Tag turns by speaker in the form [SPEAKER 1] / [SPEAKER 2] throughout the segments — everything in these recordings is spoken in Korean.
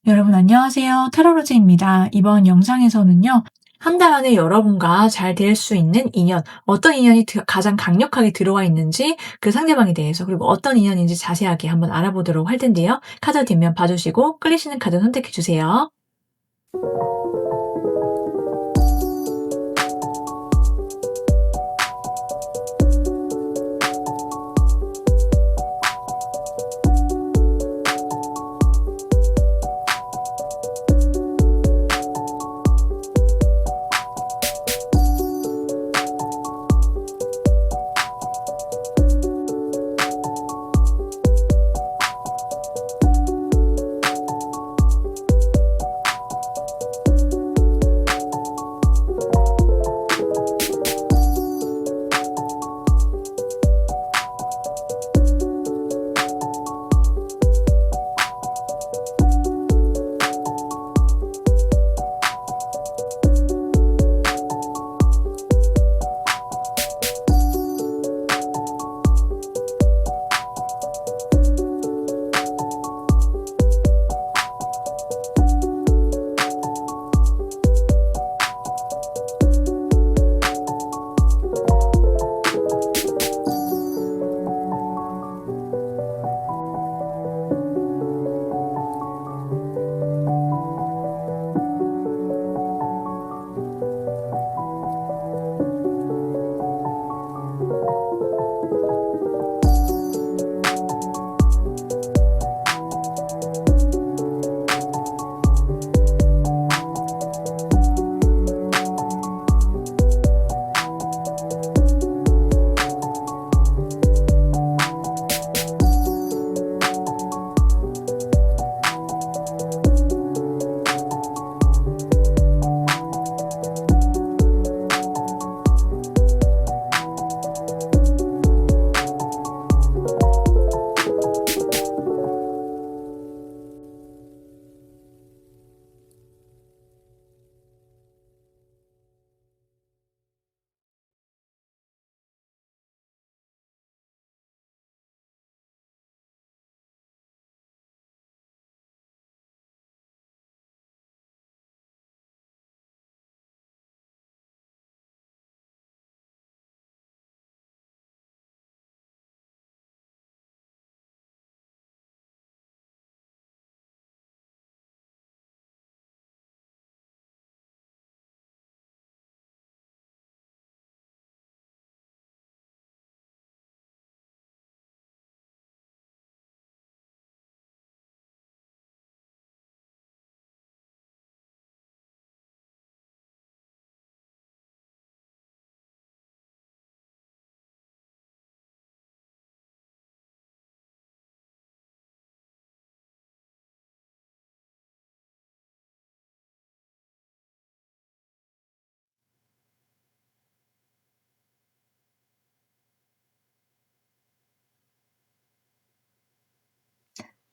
[SPEAKER 1] 여러분 안녕하세요. 타로로즈입니다. 이번 영상에서는요. 한 달 안에 여러분과 잘 될 수 있는 인연, 어떤 인연이 가장 강력하게 들어와 있는지 그 상대방에 대해서 그리고 어떤 인연인지 자세하게 한번 알아보도록 할 텐데요. 카드 뒷면 봐주시고 끌리시는 카드 선택해 주세요.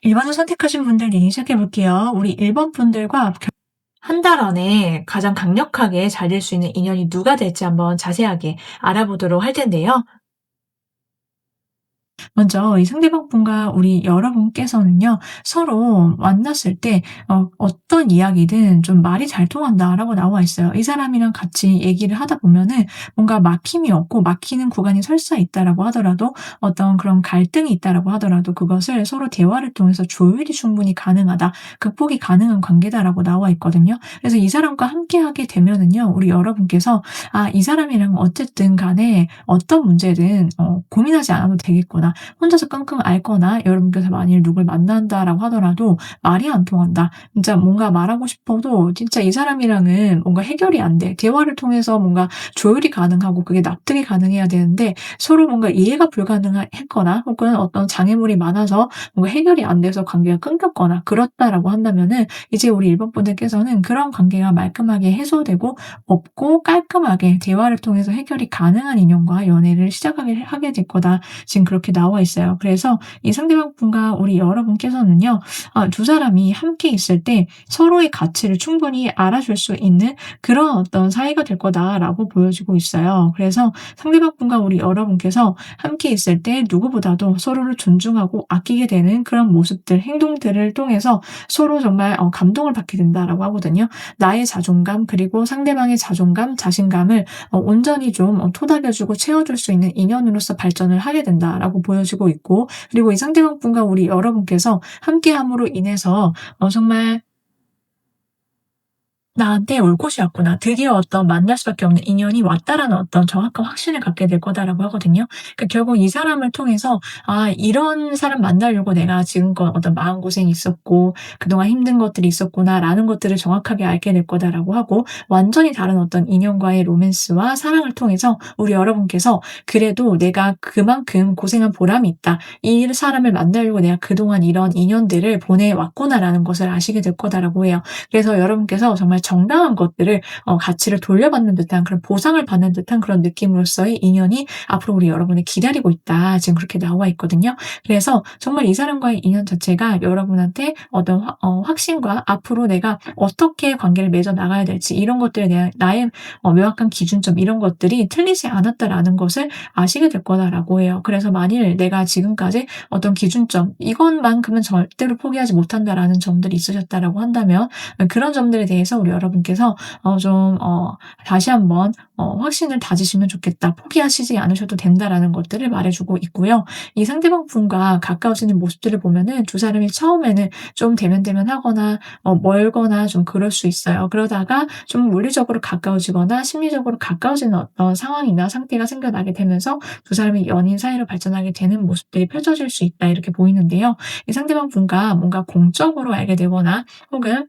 [SPEAKER 1] 1번을 선택하신 분들 리딩 시작해 볼게요. 우리 1번 분들과 한 달 안에 가장 강력하게 잘 될 수 있는 인연이 누가 될지 한번 자세하게 알아보도록 할 텐데요. 먼저 이 상대방 분과 우리 여러분께서는요. 서로 만났을 때 어떤 이야기든 좀 "말이 잘 통한다."라고 나와 있어요. 이 사람이랑 같이 얘기를 하다 보면은 뭔가 막힘이 없고 막히는 구간이 설사 있다라고 하더라도 어떤 그런 갈등이 있다라고 하더라도 그것을 서로 대화를 통해서 조율이 충분히 가능하다. 극복이 가능한 관계다라고 나와 있거든요. 그래서 이 사람과 함께하게 되면은요. 우리 여러분께서 '아 이 사람이랑 어쨌든 간에 어떤 문제든 고민하지 않아도 되겠구나.' 혼자서 끙끙 앓거나 여러분께서 만일 누굴 만난다라고 하더라도 말이 안 통한다. 진짜 뭔가 말하고 싶어도 진짜 이 사람이랑은 뭔가 해결이 안 돼. 대화를 통해서 뭔가 조율이 가능하고 그게 납득이 가능해야 되는데 서로 뭔가 이해가 불가능했거나 혹은 어떤 장애물이 많아서 뭔가 해결이 안 돼서 관계가 끊겼거나 그렇다라고 한다면은 이제 우리 일본 분들께서는 그런 관계가 말끔하게 해소되고 없고 깔끔하게 대화를 통해서 해결이 가능한 인연과 연애를 시작하게 하게 될 거다. 지금 그렇게 이렇게 나와 있어요. 그래서 이 상대방 분과 우리 여러분께서는요. 두 사람이 함께 있을 때 서로의 가치를 충분히 알아줄 수 있는 그런 어떤 사이가 될 거다라고 보여지고 있어요. 그래서 상대방 분과 우리 여러분께서 함께 있을 때 누구보다도 서로를 존중하고 아끼게 되는 그런 모습들, 행동들을 통해서 서로 정말 감동을 받게 된다라고 하거든요. 나의 자존감 그리고 상대방의 자존감, 자신감을 온전히 좀 토닥여 주고 채워줄 수 있는 인연으로서 발전을 하게 된다라고 보여지고 있고, 그리고 이 상대방 분과 우리 여러분께서 함께함으로 인해서 정말 '나한테 올 곳이 왔구나. 드디어 어떤 만날 수밖에 없는 인연이 왔다.'라는 어떤 정확한 확신을 갖게 될 거다라고 하거든요. 결국 이 사람을 통해서 '아 이런 사람 만나려고 내가 지금껏 어떤 마음고생이 있었고 그동안 힘든 것들이 있었구나.'라는 것들을 정확하게 알게 될 거다라고 하고, 완전히 다른 어떤 인연과의 로맨스와 사랑을 통해서 우리 여러분께서 '그래도 내가 그만큼 고생한 보람이 있다. 이 사람을 만나려고 내가 그동안 이런 인연들을 보내왔구나.'라는 것을 아시게 될 거다라고 해요. 그래서 여러분께서 정말 정당한 것들을 가치를 돌려받는 듯한 그런 보상을 받는 듯한 그런 느낌으로써의 인연이 앞으로 우리 여러분을 기다리고 있다. 지금 그렇게 나와 있거든요. 그래서 정말 이 사람과의 인연 자체가 여러분한테 어떤 확신과 앞으로 내가 어떻게 관계를 맺어 나가야 될지 이런 것들에 대한 나의 명확한 기준점, 이런 것들이 틀리지 않았다라는 것을 아시게 될 거다라고 해요. 그래서 만일 내가 지금까지 어떤 기준점, 이것만큼은 절대로 포기하지 못한다라는 점들이 있으셨다라고 한다면, 그런 점들에 대해서 우리 여러분께서 다시 한번 확신을 다지시면 좋겠다. 포기하시지 않으셔도 된다라는 것들을 말해주고 있고요. 이 상대방 분과 가까워지는 모습들을 보면은 두 사람이 처음에는 좀 대면대면하거나 멀거나 좀 그럴 수 있어요. 그러다가 좀 물리적으로 가까워지거나 심리적으로 가까워지는 어떤 상황이나 상태가 생겨나게 되면서 두 사람이 연인 사이로 발전하게 되는 모습들이 펼쳐질 수 있다, 이렇게 보이는데요. 이 상대방 분과 뭔가 공적으로 알게 되거나 혹은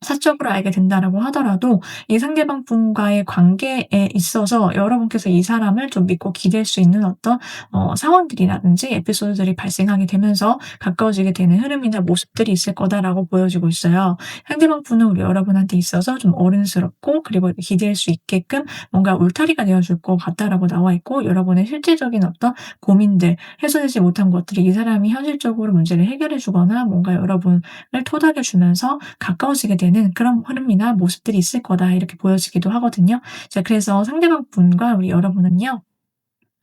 [SPEAKER 1] 사적으로 알게 된다라고 하더라도 이 상대방 분과의 관계에 있어서 여러분께서 이 사람을 좀 믿고 기댈 수 있는 어떤 상황들이라든지 에피소드들이 발생하게 되면서 가까워지게 되는 흐름이나 모습들이 있을 거다라고 보여지고 있어요. 상대방 분은 우리 여러분한테 있어서 좀 어른스럽고 그리고 기댈 수 있게끔 뭔가 울타리가 되어 줄 것 같다라고 나와 있고, 여러분의 실질적인 어떤 고민들, 해소되지 못한 것들이 이 사람이 현실적으로 문제를 해결해 주거나 뭔가 여러분을 토닥여 주면서 가까워지게 되는 그런 흐름이나 모습들이 있을 거다, 이렇게 보여지기도 하거든요. 자, 그래서 상대방 분과 우리 여러분은요.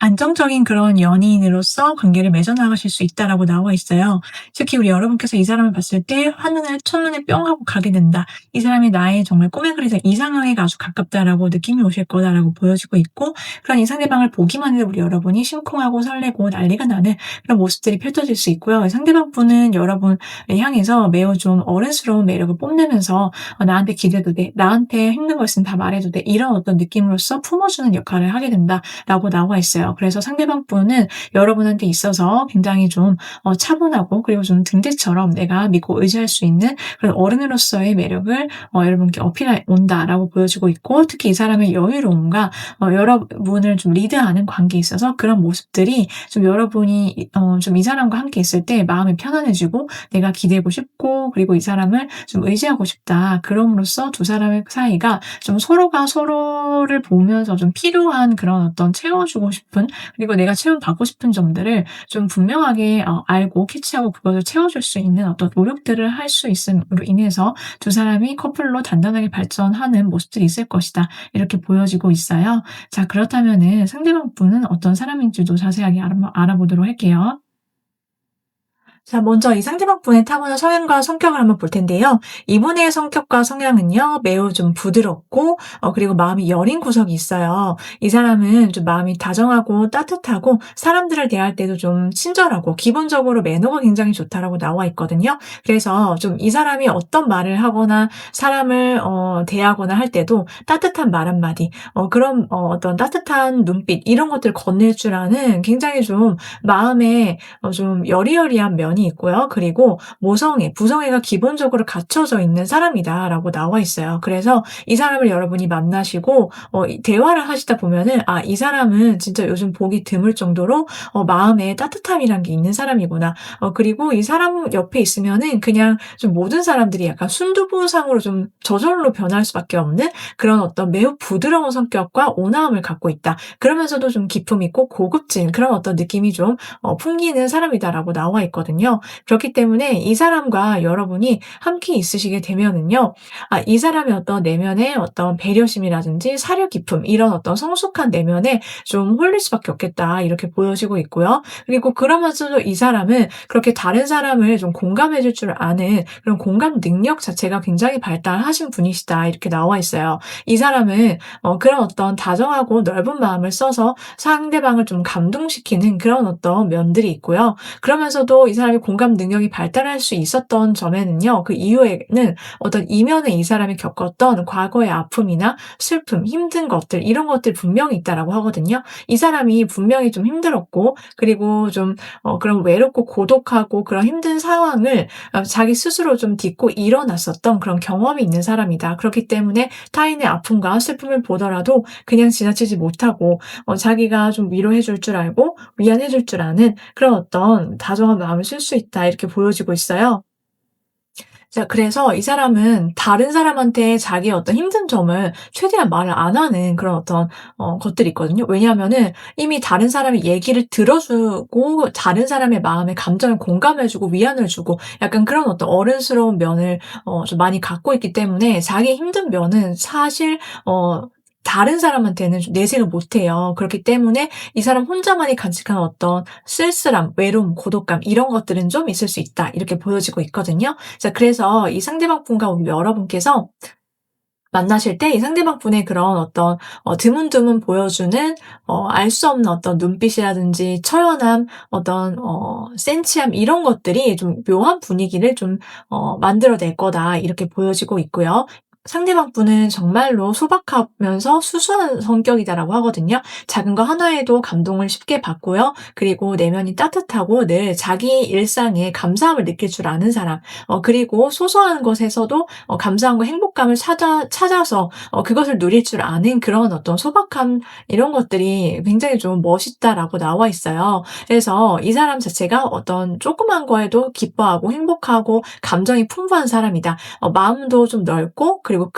[SPEAKER 1] 안정적인 그런 연인으로서 관계를 맺어 나가실 수 있다라고 나와 있어요. 특히 우리 여러분께서 이 사람을 봤을 때 한눈에 첫눈에 뿅 하고 가게 된다. 이 사람이 나의 정말 꿈에 그리던 이상형에게 아주 가깝다라고 느낌이 오실 거다라고 보여지고 있고, 그런 이 상대방을 보기만 해도 우리 여러분이 심쿵하고 설레고 난리가 나는 그런 모습들이 펼쳐질 수 있고요. 상대방 분은 여러분을 향해서 매우 좀 어른스러운 매력을 뽐내면서 나한테 기대도 돼. 나한테 힘든 거 있으면 다 말해도 돼. 이런 어떤 느낌으로써 품어주는 역할을 하게 된다라고 나와 있어요. 그래서 상대방 분은 여러분한테 있어서 굉장히 좀 차분하고 그리고 좀 등대처럼 내가 믿고 의지할 수 있는 그런 어른으로서의 매력을 여러분께 어필해 온다라고 보여지고 있고, 특히 이 사람의 여유로움과 여러분을 좀 리드하는 관계에 있어서 그런 모습들이 좀 여러분이 좀 이 사람과 함께 있을 때 마음이 편안해지고 내가 기대고 싶고 그리고 이 사람을 좀 의지하고 싶다. 그럼으로써 두 사람의 사이가 좀 서로가 서로를 보면서 좀 필요한 그런 어떤 채워주고 싶은, 그리고 내가 채움받고 싶은 점들을 좀 분명하게 알고 캐치하고 그것을 채워줄 수 있는 어떤 노력들을 할 수 있음으로 인해서 두 사람이 커플로 단단하게 발전하는 모습들이 있을 것이다, 이렇게 보여지고 있어요. 자, 그렇다면은 상대방 분은 어떤 사람인지도 자세하게 알아보도록 할게요. 자, 먼저 이 상대방 분의 타고난 성향과 성격을 한번 볼 텐데요. 이분의 성격과 성향은요, 매우 좀 부드럽고, 그리고 마음이 여린 구석이 있어요. 이 사람은 좀 마음이 다정하고 따뜻하고, 사람들을 대할 때도 좀 친절하고, 기본적으로 매너가 굉장히 좋다라고 나와 있거든요. 그래서 좀 이 사람이 어떤 말을 하거나, 사람을, 대하거나 할 때도 따뜻한 말 한마디, 그런, 어떤 따뜻한 눈빛, 이런 것들을 건넬 줄 아는 굉장히 좀 마음에 좀 여리여리한 면이 면이 있고요. 그리고 모성애, 부성애가 기본적으로 갖춰져 있는 사람이다라고 나와 있어요. 그래서 이 사람을 여러분이 만나시고 이 대화를 하시다 보면은 '아 이 사람은 진짜 요즘 보기 드물 정도로 마음에 따뜻함이란 게 있는 사람이구나.' 그리고 이 사람 옆에 있으면은 그냥 좀 모든 사람들이 약간 순두부상으로 좀 저절로 변할 수밖에 없는 그런 어떤 매우 부드러운 성격과 온화함을 갖고 있다. 그러면서도 좀 기품 있고 고급진 그런 어떤 느낌이 좀 풍기는 사람이다라고 나와 있거든요. 그렇기 때문에 이 사람과 여러분이 함께 있으시게 되면은요. 이 사람의 어떤 내면의 어떤 배려심이라든지 사려 깊음 이런 어떤 성숙한 내면에 좀 홀릴 수밖에 없겠다 이렇게 보여지고 있고요. 그리고 그러면서도 이 사람은 그렇게 다른 사람을 좀 공감해 줄 줄 아는 그런 공감 능력 자체가 굉장히 발달하신 분이시다 이렇게 나와 있어요. 이 사람은 그런 어떤 다정하고 넓은 마음을 써서 상대방을 좀 감동시키는 그런 어떤 면들이 있고요. 그러면서도 이 사람이 공감 능력이 발달할 수 있었던 점에는요. 그 이유에는 어떤 이면에 이 사람이 겪었던 과거의 아픔이나 슬픔, 힘든 것들 이런 것들이 분명히 있다라고 하거든요. 이 사람이 분명히 좀 힘들었고 그리고 좀 그런 외롭고 고독하고 그런 힘든 상황을 자기 스스로 좀 딛고 일어났었던 그런 경험이 있는 사람이다. 그렇기 때문에 타인의 아픔과 슬픔을 보더라도 그냥 지나치지 못하고 자기가 좀 위로해 줄 줄 알고 위안해 줄 줄 아는 그런 어떤 다정한 마음을 쓸 수 있다 이렇게 보여지고 있어요. 자 그래서 이 사람은 다른 사람한테 자기의 어떤 힘든 점을 최대한 말을 안 하는 그런 어떤 것들이 있거든요. 왜냐하면은 이미 다른 사람의 얘기를 들어 주고 다른 사람의 마음에 감정을 공감해 주고 위안을 주고 약간 그런 어떤 어른스러운 면을 좀 많이 갖고 있기 때문에 자기의 힘든 면은 사실 다른 사람한테는 좀 내색을 못 해요. 그렇기 때문에 이 사람 혼자만이 간직한 어떤 쓸쓸함, 외로움, 고독감 이런 것들은 좀 있을 수 있다. 이렇게 보여지고 있거든요. 자 그래서 이 상대방 분과 우리 여러분께서 만나실 때 이 상대방 분의 그런 어떤 드문드문 보여주는 알 수 없는 어떤 눈빛이라든지 처연함, 어떤 센치함 이런 것들이 좀 묘한 분위기를 좀 만들어 낼 거다 이렇게 보여지고 있고요. 상대방 분은 정말로 소박하면서 수수한 성격이다라고 하거든요. 작은 거 하나에도 감동을 쉽게 받고요. 그리고 내면이 따뜻하고 늘 자기 일상에 감사함을 느낄 줄 아는 사람. 그리고 소소한 것에서도 감사함과 행복감을 찾아서 그것을 누릴 줄 아는 그런 어떤 소박함 이런 것들이 굉장히 좀 멋있다라고 나와 있어요. 그래서 이 사람 자체가 어떤 조그만 거에도 기뻐하고 행복하고 감정이 풍부한 사람이다. 마음도 좀 넓고 그리고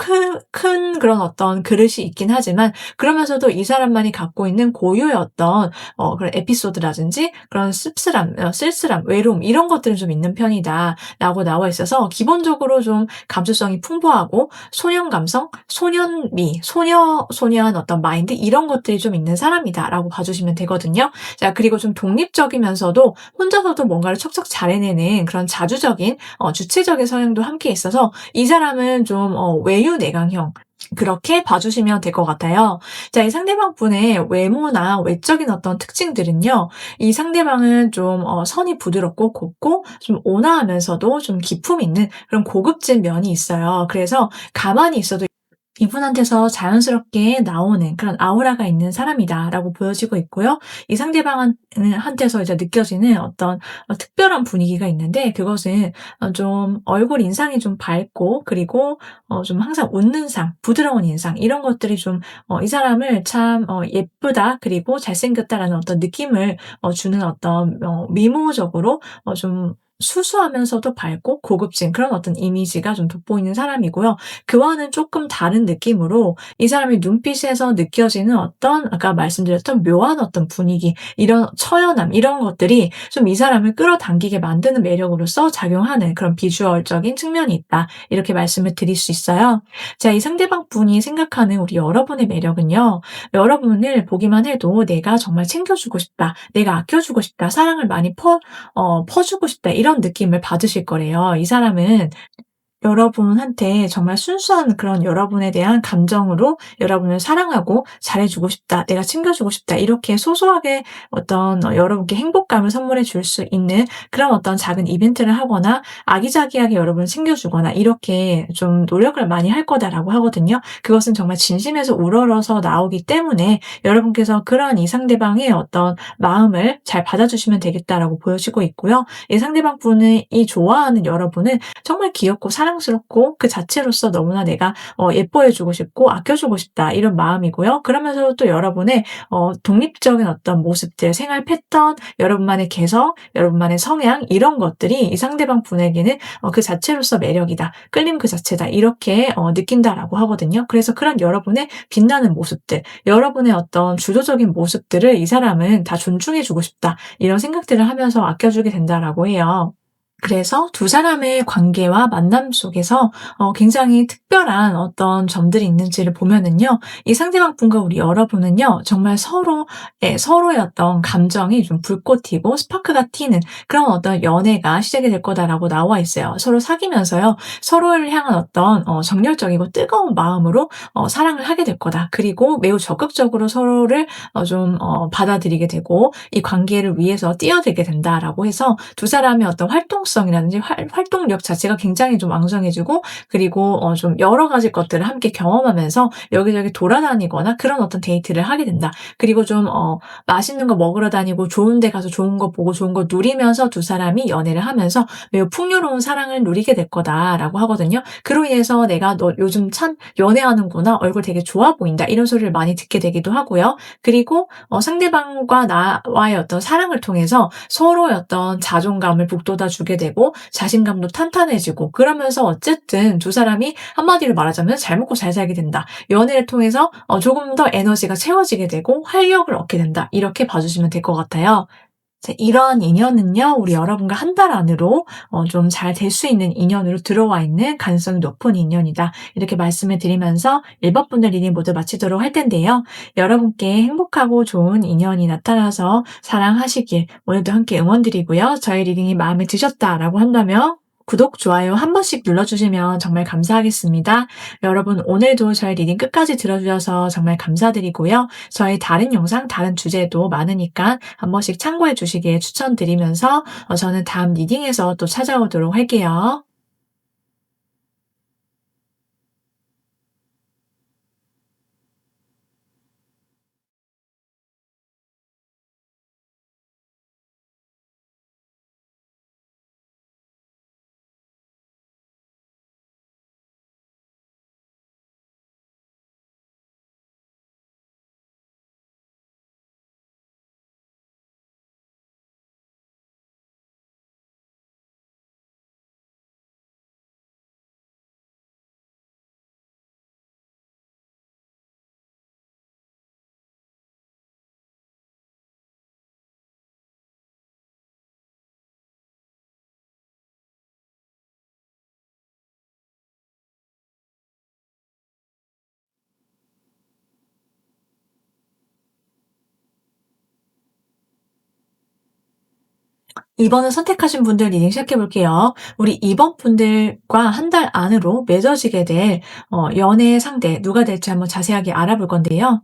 [SPEAKER 1] 큰 그런 어떤 그릇이 있긴 하지만 그러면서도 이 사람만이 갖고 있는 고유의 어떤 그런 에피소드라든지 그런 씁쓸함, 쓸쓸함, 외로움 이런 것들은 좀 있는 편이다라고 나와 있어서 기본적으로 좀 감수성이 풍부하고 소년 감성, 소년미, 소녀소녀한 어떤 마인드 이런 것들이 좀 있는 사람이다라고 봐주시면 되거든요. 자 그리고 좀 독립적이면서도 혼자서도 뭔가를 척척 잘 해내는 그런 자주적인 주체적인 성향도 함께 있어서 이 사람은 좀 외유내강형 그렇게 봐주시면 될 것 같아요. 자, 이 상대방 분의 외모나 외적인 어떤 특징들은요. 이 상대방은 좀 선이 부드럽고 곱고 좀 온화하면서도 좀 기품 있는 그런 고급진 면이 있어요. 그래서 가만히 있어도 이분한테서 자연스럽게 나오는 그런 아우라가 있는 사람이다라고 보여지고 있고요. 이 상대방한테서 이제 느껴지는 어떤 특별한 분위기가 있는데 그것은 좀 얼굴 인상이 좀 밝고 그리고 좀 항상 웃는 상, 부드러운 인상 이런 것들이 좀 이 사람을 참 '예쁘다.' 그리고 '잘생겼다.'라는 어떤 느낌을 주는 어떤 미모적으로 좀 수수하면서도 밝고 고급진 그런 어떤 이미지가 좀 돋보이는 사람이고요. 그와는 조금 다른 느낌으로 이 사람의 눈빛에서 느껴지는 어떤 아까 말씀드렸던 묘한 어떤 분위기 이런 처연함 이런 것들이 좀 이 사람을 끌어당기게 만드는 매력으로서 작용하는 그런 비주얼적인 측면이 있다. 이렇게 말씀을 드릴 수 있어요. 자, 이 상대방 분이 생각하는 우리 여러분의 매력은요. 여러분을 보기만 해도 '내가 정말 챙겨주고 싶다. 내가 아껴주고 싶다. 사랑을 많이 퍼주고 싶다.' 이런 느낌을 받으실 거래요. 이 사람은 여러분한테 정말 순수한 그런 여러분에 대한 감정으로 '여러분을 사랑하고 잘해 주고 싶다. 내가 챙겨 주고 싶다.' 이렇게 소소하게 어떤 여러분께 행복감을 선물해 줄 수 있는 그런 어떤 작은 이벤트를 하거나 아기자기하게 여러분을 챙겨 주거나 이렇게 좀 노력을 많이 할 거다라고 하거든요. 그것은 정말 진심에서 우러러서 나오기 때문에 여러분께서 그런 이 상대방의 어떤 마음을 잘 받아주시면 되겠다라고 보여지고 있고요. 이 상대방 분이 좋아하는 여러분은 정말 귀엽고 사랑스럽고 그 자체로서 너무나 내가 예뻐해 주고 싶고 아껴 주고 싶다 이런 마음이고요. 그러면서도 또 여러분의 독립적인 어떤 모습들, 생활 패턴, 여러분만의 개성, 여러분만의 성향 이런 것들이 이 상대방 분에게는 그 자체로서 매력이다. 끌림 그 자체다. 이렇게 느낀다라고 하거든요. 그래서 그런 여러분의 빛나는 모습들, 여러분의 어떤 주도적인 모습들을 이 사람은 다 존중해 주고 싶다. 이런 생각들을 하면서 아껴 주게 된다라고 해요. 그래서 두 사람의 관계와 만남 속에서 굉장히 특별한 어떤 점들이 있는지를 보면은요. 이 상대방 분과 우리 여러분은요. 정말 서로의 어떤 감정이 좀 불꽃 튀고 스파크가 튀는 그런 어떤 연애가 시작이 될 거다라고 나와 있어요. 서로 사귀면서요. 서로를 향한 어떤 정열적이고 뜨거운 마음으로 사랑을 하게 될 거다. 그리고 매우 적극적으로 서로를 받아들이게 되고 이 관계를 위해서 뛰어들게 된다라고 해서 두 사람의 어떤 활동성이라든지 활동력 자체가 굉장히 좀 왕성해지고 그리고 좀 여러 가지 것들을 함께 경험하면서 여기저기 돌아다니거나 그런 어떤 데이트를 하게 된다. 그리고 좀 맛있는 거 먹으러 다니고 좋은 데 가서 좋은 거 보고 좋은 거 누리면서 두 사람이 연애를 하면서 매우 풍요로운 사랑을 누리게 될 거다라고 하거든요. 그로 인해서 "내가 너 요즘 참 연애하는구나. 얼굴 되게 좋아 보인다." 이런 소리를 많이 듣게 되기도 하고요. 그리고 상대방과 나와의 어떤 사랑을 통해서 서로의 어떤 자존감을 북돋아 주게 되고 자신감도 탄탄해지고 그러면서 어쨌든 두 사람이 한마디로 말하자면 잘 먹고 잘 살게 된다. 연애를 통해서 조금 더 에너지가 채워지게 되고 활력을 얻게 된다. 이렇게 봐 주시면 될 것 같아요. 이런 인연은요. 우리 여러분과 한 달 안으로 좀 잘 될 수 있는 인연으로 들어와 있는 가능성이 높은 인연이다. 이렇게 말씀을 드리면서 1번 분들 리딩 모두 마치도록 할 텐데요. 여러분께 행복하고 좋은 인연이 나타나서 사랑하시길 오늘도 함께 응원드리고요. 저의 리딩이 마음에 드셨다라고 한다면 구독, 좋아요 한 번씩 눌러주시면 정말 감사하겠습니다. 여러분 오늘도 저의 리딩 끝까지 들어주셔서 정말 감사드리고요. 저희 다른 영상, 다른 주제도 많으니까 한 번씩 참고해 주시길 추천드리면서 저는 다음 리딩에서 또 찾아오도록 할게요. 이번을 선택하신 분들 리딩 시작해 볼게요. 우리 이번 분들과 한 달 안으로 맺어지게 될 연애의 상대 누가 될지 한번 자세하게 알아볼 건데요.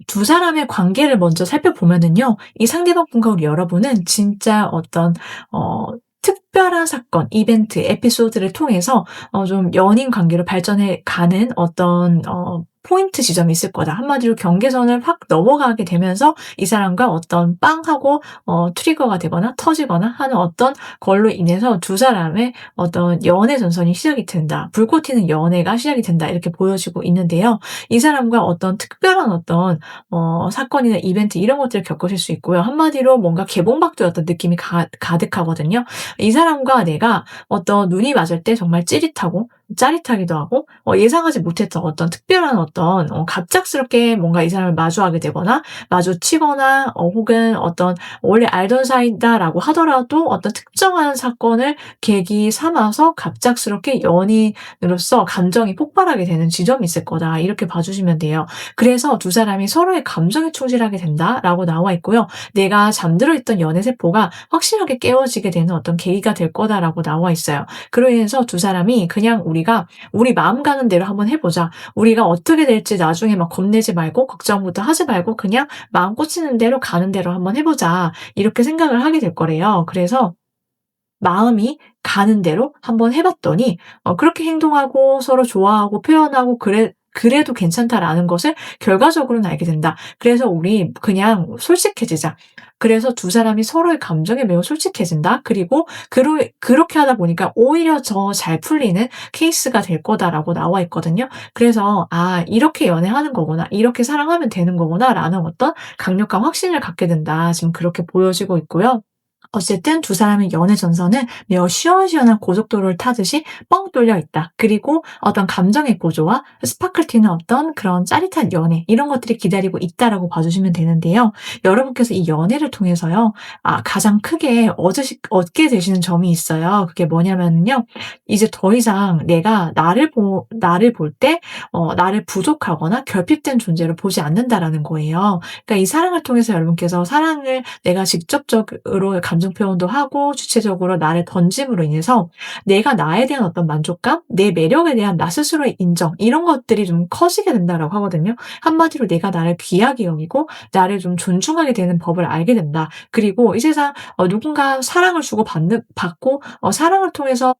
[SPEAKER 1] 두 사람의 관계를 먼저 살펴보면은요. 이 상대방 분과 우리 여러분은 진짜 어떤 어 특별한 사건, 이벤트, 에피소드를 통해서 좀 연인 관계로 발전해 가는 어떤 포인트 지점이 있을 거다. 한마디로 경계선을 확 넘어가게 되면서 이 사람과 어떤 빵 하고 트리거가 되거나 터지거나 하는 어떤 걸로 인해서 두 사람의 어떤 연애 전선이 시작이 된다. 불꽃 튀는 연애가 시작이 된다. 이렇게 보여지고 있는데요. 이 사람과 어떤 특별한 어떤 사건이나 이벤트 이런 것들을 겪으실 수 있고요. 한마디로 뭔가 개봉박두였던 느낌이 가득하거든요. 이 사람과 내가 어떤 눈이 맞을 때 정말 찌릿하고 짜릿하기도 하고 예상하지 못했던 어떤 특별한 어떤 갑작스럽게 뭔가 이 사람을 마주하게 되거나 마주치거나 혹은 어떤 원래 알던 사이다라고 하더라도 어떤 특정한 사건을 계기 삼아서 갑작스럽게 연인으로서 감정이 폭발하게 되는 지점이 있을 거다. 이렇게 봐 주시면 돼요. 그래서 두 사람이 서로의 감정에 충실하게 된다라고 나와 있고요. 내가 잠들어 있던 연애 세포가 확실하게 깨워지게 되는 어떤 계기가 될 거다라고 나와 있어요. 그로 인해서 두 사람이 그냥 우리가 우리 마음 가는 대로 한번 해 보자. 우리가 어떻게 될지 나중에 막 겁내지 말고 걱정부터 하지 말고 그냥 마음 꽂히는 대로 가는 대로 한번 해 보자. 이렇게 생각을 하게 될 거래요. 그래서 마음이 가는 대로 한번 해 봤더니 그렇게 행동하고 서로 좋아하고 표현하고 그래도 괜찮다라는 것을 결과적으로는 알게 된다. 그래서 우리 그냥 솔직해지자. 그래서 두 사람이 서로의 감정에 매우 솔직해진다. 그리고 그렇게 하다 보니까 오히려 더 잘 풀리는 케이스가 될 거다라고 나와 있거든요. 그래서 '아 이렇게 연애하는 거구나. 이렇게 사랑하면 되는 거구나.'라는 어떤 강력한 확신을 갖게 된다. 지금 그렇게 보여지고 있고요. 어쨌든 두 사람의 연애 전선은 매우 시원시원한 고속도로를 타듯이 뻥 뚫려 있다. 그리고 어떤 감정의 고조와 스파클 튀는 어떤 그런 짜릿한 연애 이런 것들이 기다리고 있다라고 봐주시면 되는데요. 여러분께서 이 연애를 통해서요. 가장 크게 얻게 되시는 점이 있어요. 그게 뭐냐면요. 이제 더 이상 내가 나를 볼 때 나를 부족하거나 결핍된 존재로 보지 않는다라는 거예요. 그러니까 이 사랑을 통해서 여러분께서 사랑을 내가 직접적으로 감정 표현도 하고 주체적으로 나를 던짐으로 인해서 내가 나에 대한 어떤 만족감, 내 매력에 대한 나 스스로의 인정 이런 것들이 좀 커지게 된다라고 하거든요. 한마디로 내가 나를 귀하게 여기고 나를 좀 존중하게 되는 법을 알게 된다. 그리고 이 세상 누군가 사랑을 받고 사랑을 통해서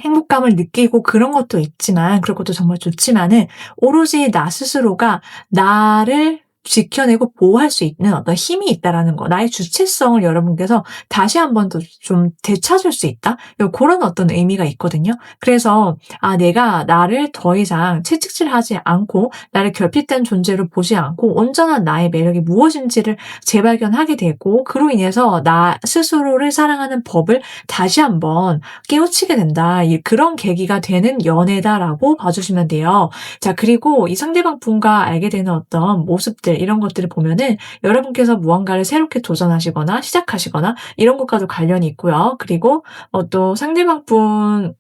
[SPEAKER 1] 행복감을 느끼고 그런 것도 있지만 그런 것도 정말 좋지만은 오로지 나 스스로가 나를 지켜내고 보호할 수 있는 어떤 힘이 있다라는 거. 나의 주체성을 여러분께서 다시 한 번 더 좀 되찾을 수 있다. 고런 어떤 의미가 있거든요. 그래서 내가 나를 더 이상 채찍질하지 않고 나를 결핍된 존재로 보지 않고 온전한 나의 매력이 무엇인지를 재발견하게 되고 그로 인해서 나 스스로를 사랑하는 법을 다시 한번 깨우치게 된다. 그런 계기가 되는 연애다라고 봐주시면 돼요. 자, 그리고 이 상대방 분과 알게 되는 어떤 모습들, 이런 것들을 보면은 여러분께서 무언가를 새롭게 도전하시거나 시작하시거나 이런 것과도 관련이 있고요. 그리고 또 상대방 분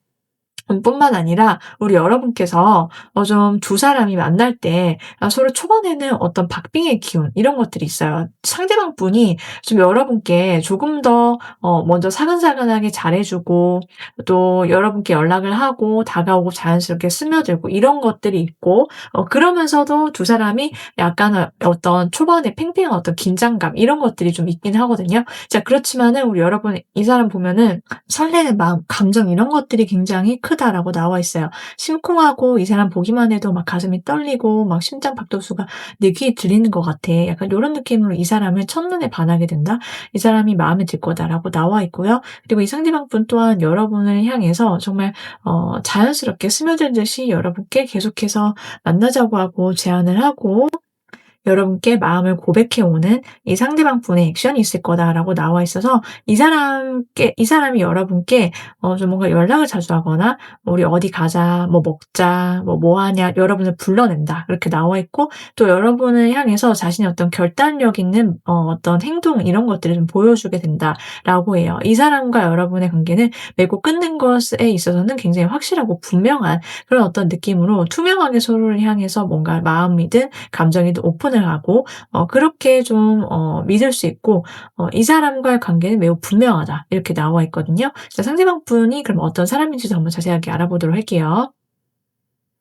[SPEAKER 1] 뿐만 아니라 우리 여러분께서 좀 두 사람이 만날 때 서로 초반에는 어떤 박빙의 기운 이런 것들이 있어요. 상대방 분이 좀 여러분께 조금 더 먼저 사근사근하게 잘해 주고 또 여러분께 연락을 하고 다가오고 자연스럽게 스며들고 이런 것들이 있고 그러면서도 두 사람이 약간 어떤 초반에 팽팽한 어떤 긴장감 이런 것들이 좀 있긴 하거든요. 자, 그렇지만은 우리 여러분 이 사람 보면은 설레는 마음, 감정 이런 것들이 굉장히 크다라고 나와 있어요. 심쿵하고 이 사람 보기만 해도 막 가슴이 떨리고 막 심장 박동수가 내 귀에 들리는 것 같아. 약간 요런 느낌으로 이 사람을 첫눈에 반하게 된다. 이 사람이 마음에 들 거다라고 나와 있고요. 그리고 이 상대방 분 또한 여러분을 향해서 정말 자연스럽게 스며들듯이 여러분께 계속해서 만나자고 하고 제안을 하고 여러분께 마음을 고백해 오는 이 상대방 분의 액션이 있을 거다라고 나와 있어서 이 사람이 여러분께 좀 뭔가 연락을 자주 하거나 "우리 어디 가자." 뭐 "먹자." 뭐 하냐." 여러분을 불러낸다. 이렇게 나와 있고 또 여러분을 향해서 자신의 어떤 결단력 있는 어떤 행동 이런 것들을 좀 보여주게 된다라고 해요. 이 사람과 여러분의 관계는 맺고 끊는 것에 있어서는 굉장히 확실하고 분명한 그런 어떤 느낌으로 투명하게 서로를 향해서 뭔가 마음이든 감정이든 오픈을 하고 그렇게 좀 믿을 수 있고 "이 사람과의 관계는 매우 분명하다." 이렇게 나와 있거든요. 자, 상대방 분이 그럼 어떤 사람인지도 한번 자세하게 알아보도록 할게요.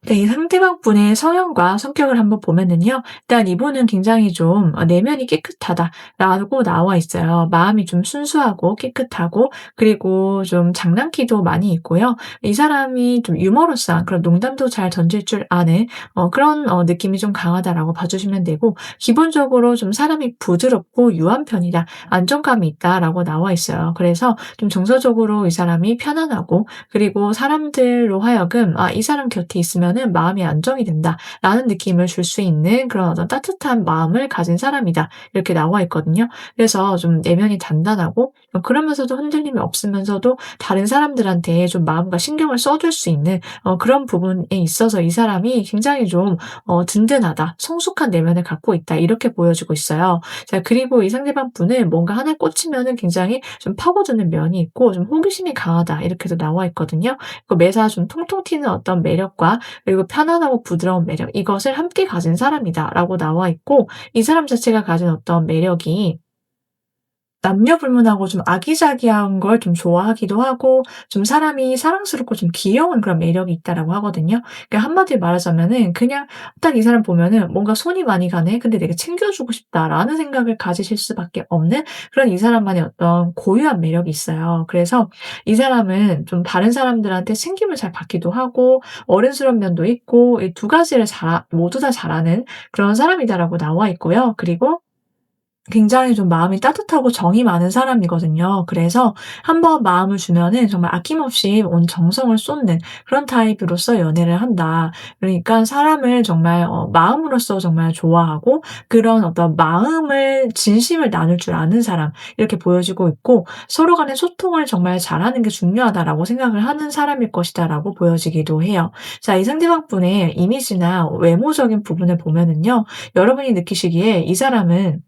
[SPEAKER 1] 네. 이 상대방 분의 성향과 성격을 한번 보면은요. 일단 이분은 굉장히 좀 '내면이 깨끗하다.'라고 나와 있어요. 마음이 좀 순수하고 깨끗하고 그리고 좀 장난기도 많이 있고요. 이 사람이 좀 유머러스한 그런 농담도 잘 던질 줄 아는 그런 느낌이 좀 강하다라고 봐 주시면 되고 기본적으로 좀 사람이 부드럽고 유한 편이다. 안정감이 있다라고 나와 있어요. 그래서 좀 정서적으로 이 사람이 편안하고 그리고 사람들로 하여금 이 사람 곁에 있으면은 보면은 '마음이 안정이 된다.'라는 느낌을 줄 수 있는 그런 어떤 따뜻한 마음을 가진 사람이다. 이렇게 나와 있거든요. 그래서 좀 내면이 단단하고 그러면서도 흔들림이 없으면서도 다른 사람들한테 좀 마음과 신경을 써줄 수 있는 그런 부분에 있어서 이 사람이 굉장히 좀 '든든하다. 성숙한 내면을 갖고 있다.' 이렇게 보여지고 있어요. 자, 그리고 이 상대방 분은 뭔가 하나에 꽂히면은 굉장히 좀 파고드는 면이 있고 좀 호기심이 강하다 이렇게도 나와 있거든요. 그 매사 좀 통통 튀는 어떤 매력과 그리고 편안하고 부드러운 매력 이것을 함께 가진 사람이다라고 나와 있고 이 사람 자체가 가진 어떤 매력이 남녀 불문하고 좀 아기자기한 걸 좀 좋아하기도 하고 좀 사람이 사랑스럽고 좀 귀여운 그런 매력이 있다라고 하거든요. 그러니까 한마디로 말하자면은 그냥 딱 이 사람 보면은 '뭔가 손이 많이 가네. 근데 내가 챙겨주고 싶다.'라는 생각을 가지실 수밖에 없는 그런 이 사람만의 어떤 고유한 매력이 있어요. 그래서 이 사람은 좀 다른 사람들한테 챙김을 잘 받기도 하고 어른스러운 면도 있고 이 두 가지를 모두 다 잘하는 그런 사람이다라고 나와 있고요. 그리고 굉장히 좀 마음이 따뜻하고 정이 많은 사람이거든요. 그래서 한번 마음을 주면은 정말 아낌없이 온 정성을 쏟는 그런 타입으로서 연애를 한다. 그러니까 사람을 정말 마음으로써 정말 좋아하고 그런 어떤 마음을 진심을 나눌 줄 아는 사람 이렇게 보여지고 있고 서로 간의 소통을 정말 잘하는 게 중요하다라고 생각을 하는 사람일 것이다라고 보여지기도 해요. 자, 이 상대방 분의 이미지나 외모적인 부분을 보면은요. 여러분이 느끼시기에 이 사람은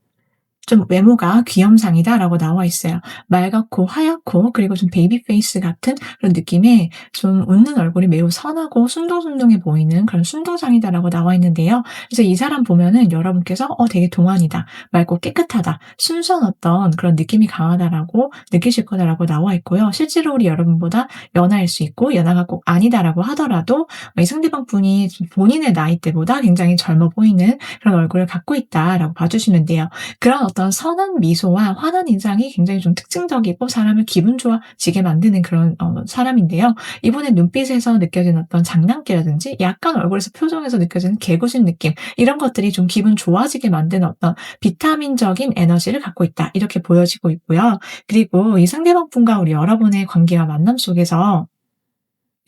[SPEAKER 1] 좀 "외모가 귀염상이다."라고 나와 있어요. 맑았고 하얗고 그리고 좀 베이비 페이스 같은 그런 느낌의 좀 웃는 얼굴이 매우 선하고 순둥순둥해 보이는 그런 순둥상이다라고 나와 있는데요. 그래서 이 사람 보면은 여러분께서 '되게 동안이다. 맑고 깨끗하다. 순수한 어떤 그런 느낌이 강하다.'라고 느끼실 거다라고 나와 있고요. 실제로 우리 여러분보다 연하일 수 있고 연하가 꼭 아니다라고 하더라도 이 상대방 분이 좀 본인의 나이대보다 굉장히 젊어 보이는 그런 얼굴을 갖고 있다라고 봐 주시면 돼요. 그런 어떤 선한 미소와 환한 인상이 굉장히 좀 특징적이고 사람을 기분 좋아지게 만드는 그런 사람인데요. 이분의 눈빛에서 느껴지는 어떤 장난기라든지 약간 얼굴에서 표정에서 느껴지는 개구진 느낌 이런 것들이 좀 기분 좋아지게 만드는 어떤 비타민적인 에너지를 갖고 있다. 이렇게 보여지고 있고요. 그리고 이 상대방 분과 우리 여러분의 관계와 만남 속에서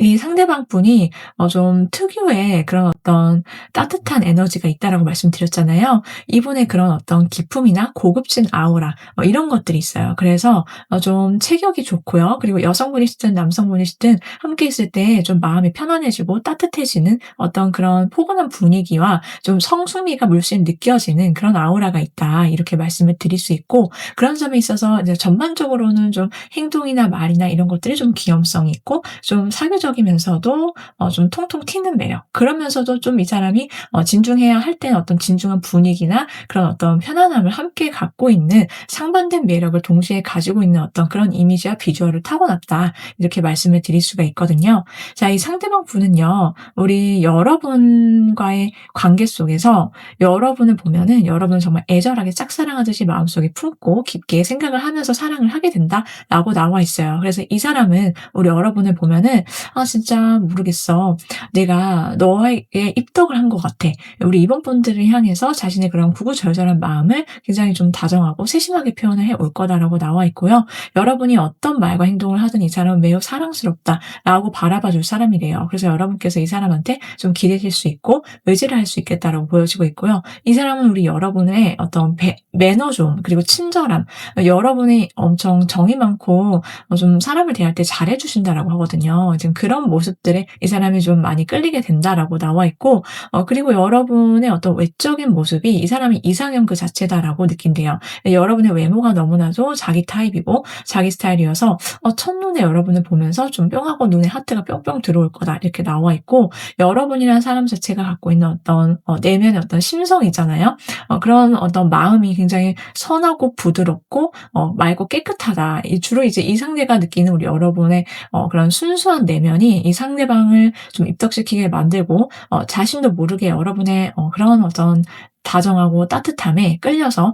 [SPEAKER 1] 이 상대방 분이 좀 특유의 그런 어떤 따뜻한 에너지가 있다라고 말씀드렸잖아요. 이분의 그런 어떤 기품이나 고급진 아우라 이런 것들이 있어요. 그래서 좀 체격이 좋고요. 그리고 여성분이시든 남성분이시든 함께 있을 때 좀 마음이 편안해지고 따뜻해지는 어떤 그런 포근한 분위기와 좀 성수미가 물씬 느껴지는 그런 아우라가 있다. 이렇게 말씀을 드릴 수 있고 그런 점에 있어서 이제 전반적으로는 좀 행동이나 말이나 이런 것들이 좀 귀염성이 있고 좀 사교적이면서도 좀 통통 튀는 매력. 그러면서도 좀 이 사람이 진중해야 할 때는 어떤 진중한 분위기나 그런 어떤 편안함을 함께 갖고 있는 상반된 매력을 동시에 가지고 있는 어떤 그런 이미지와 비주얼을 타고났다. 이렇게 말씀을 드릴 수가 있거든요. 자, 이 상대방 분은요. 우리 여러분과의 관계 속에서 여러분을 보면은 여러분을 정말 애절하게 짝사랑하듯이 마음속에 품고 깊게 생각을 하면서 사랑을 하게 된다라고 나와 있어요. 그래서 이 사람은 우리 여러분을 보면은 '아 진짜 모르겠어. 내가 너에게 입덕을 한 것 같아.' 우리 이번 분들을 향해서 자신의 그런 구구절절한 마음을 굉장히 좀 다정하고 세심하게 표현을 해 올 거다라고 나와 있고요. 여러분이 어떤 말과 행동을 하든 이 사람은 매우 사랑스럽다라고 바라봐 줄 사람이래요. 그래서 여러분께서 이 사람한테 좀 기대실 수 있고 의지를 할 수 있겠다라고 보여지고 있고요. 이 사람은 우리 여러분의 어떤 매너좀 그리고 친절함 여러분이 엄청 정이 많고 좀 사람을 대할 때 잘해 주신다라고 하거든요. 지금 그런 모습들에 이 사람이 좀 많이 끌리게 된다라고 나와 있고 그리고 여러분의 어떤 외적인 모습이 이 사람이 이상형 그 자체다라고 느낀대요. 여러분의 외모가 너무나도 자기 타입이고 자기 스타일이어서 첫눈에 여러분을 보면서 좀 뿅 하고 눈에 하트가 뿅뿅 들어올 거다 이렇게 나와 있고 여러분이라는 사람 자체가 갖고 있는 어떤 내면의 어떤 심성 있잖아요. 그런 어떤 마음이 굉장히 선하고 부드럽고 맑고 깨끗하다. 주로 이제 이 상대가 느끼는 우리 여러분의 그런 순수한 내면이 이 상대방을 좀 입덕시키게 만들고 자신도 모르게 여러분의 그런 어떤 다정하고 따뜻함에 끌려서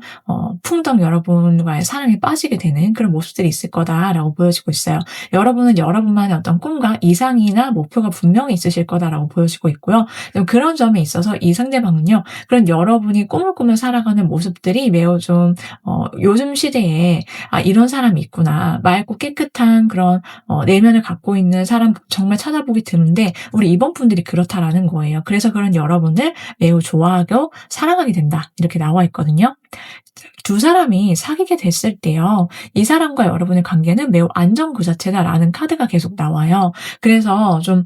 [SPEAKER 1] 풍덩 여러분과의 사랑에 빠지게 되는 그런 모습들이 있을 거다라고 보여지고 있어요. 여러분은 여러분만의 어떤 꿈과 이상이나 목표가 분명히 있으실 거다라고 보여지고 있고요. 그런 점에 있어서 이 상대방은요. 그런 여러분이 꿈을 꾸며 살아가는 모습들이 매우 좀 요즘 시대에 '아 이런 사람이 있구나. 맑고 깨끗한 그런 내면을 갖고 있는 사람 정말 찾아보기 드문데 우리 이번 분들이 그렇다.'라는 거예요. 그래서 그런 여러분을 매우 좋아하고 사랑하게 된다. 이렇게 나와 있거든요. 두 사람이 사귀게 됐을 때요. 이 사람과 여러분의 관계는 매우 안정 그 자체다라는 카드가 계속 나와요. 그래서 좀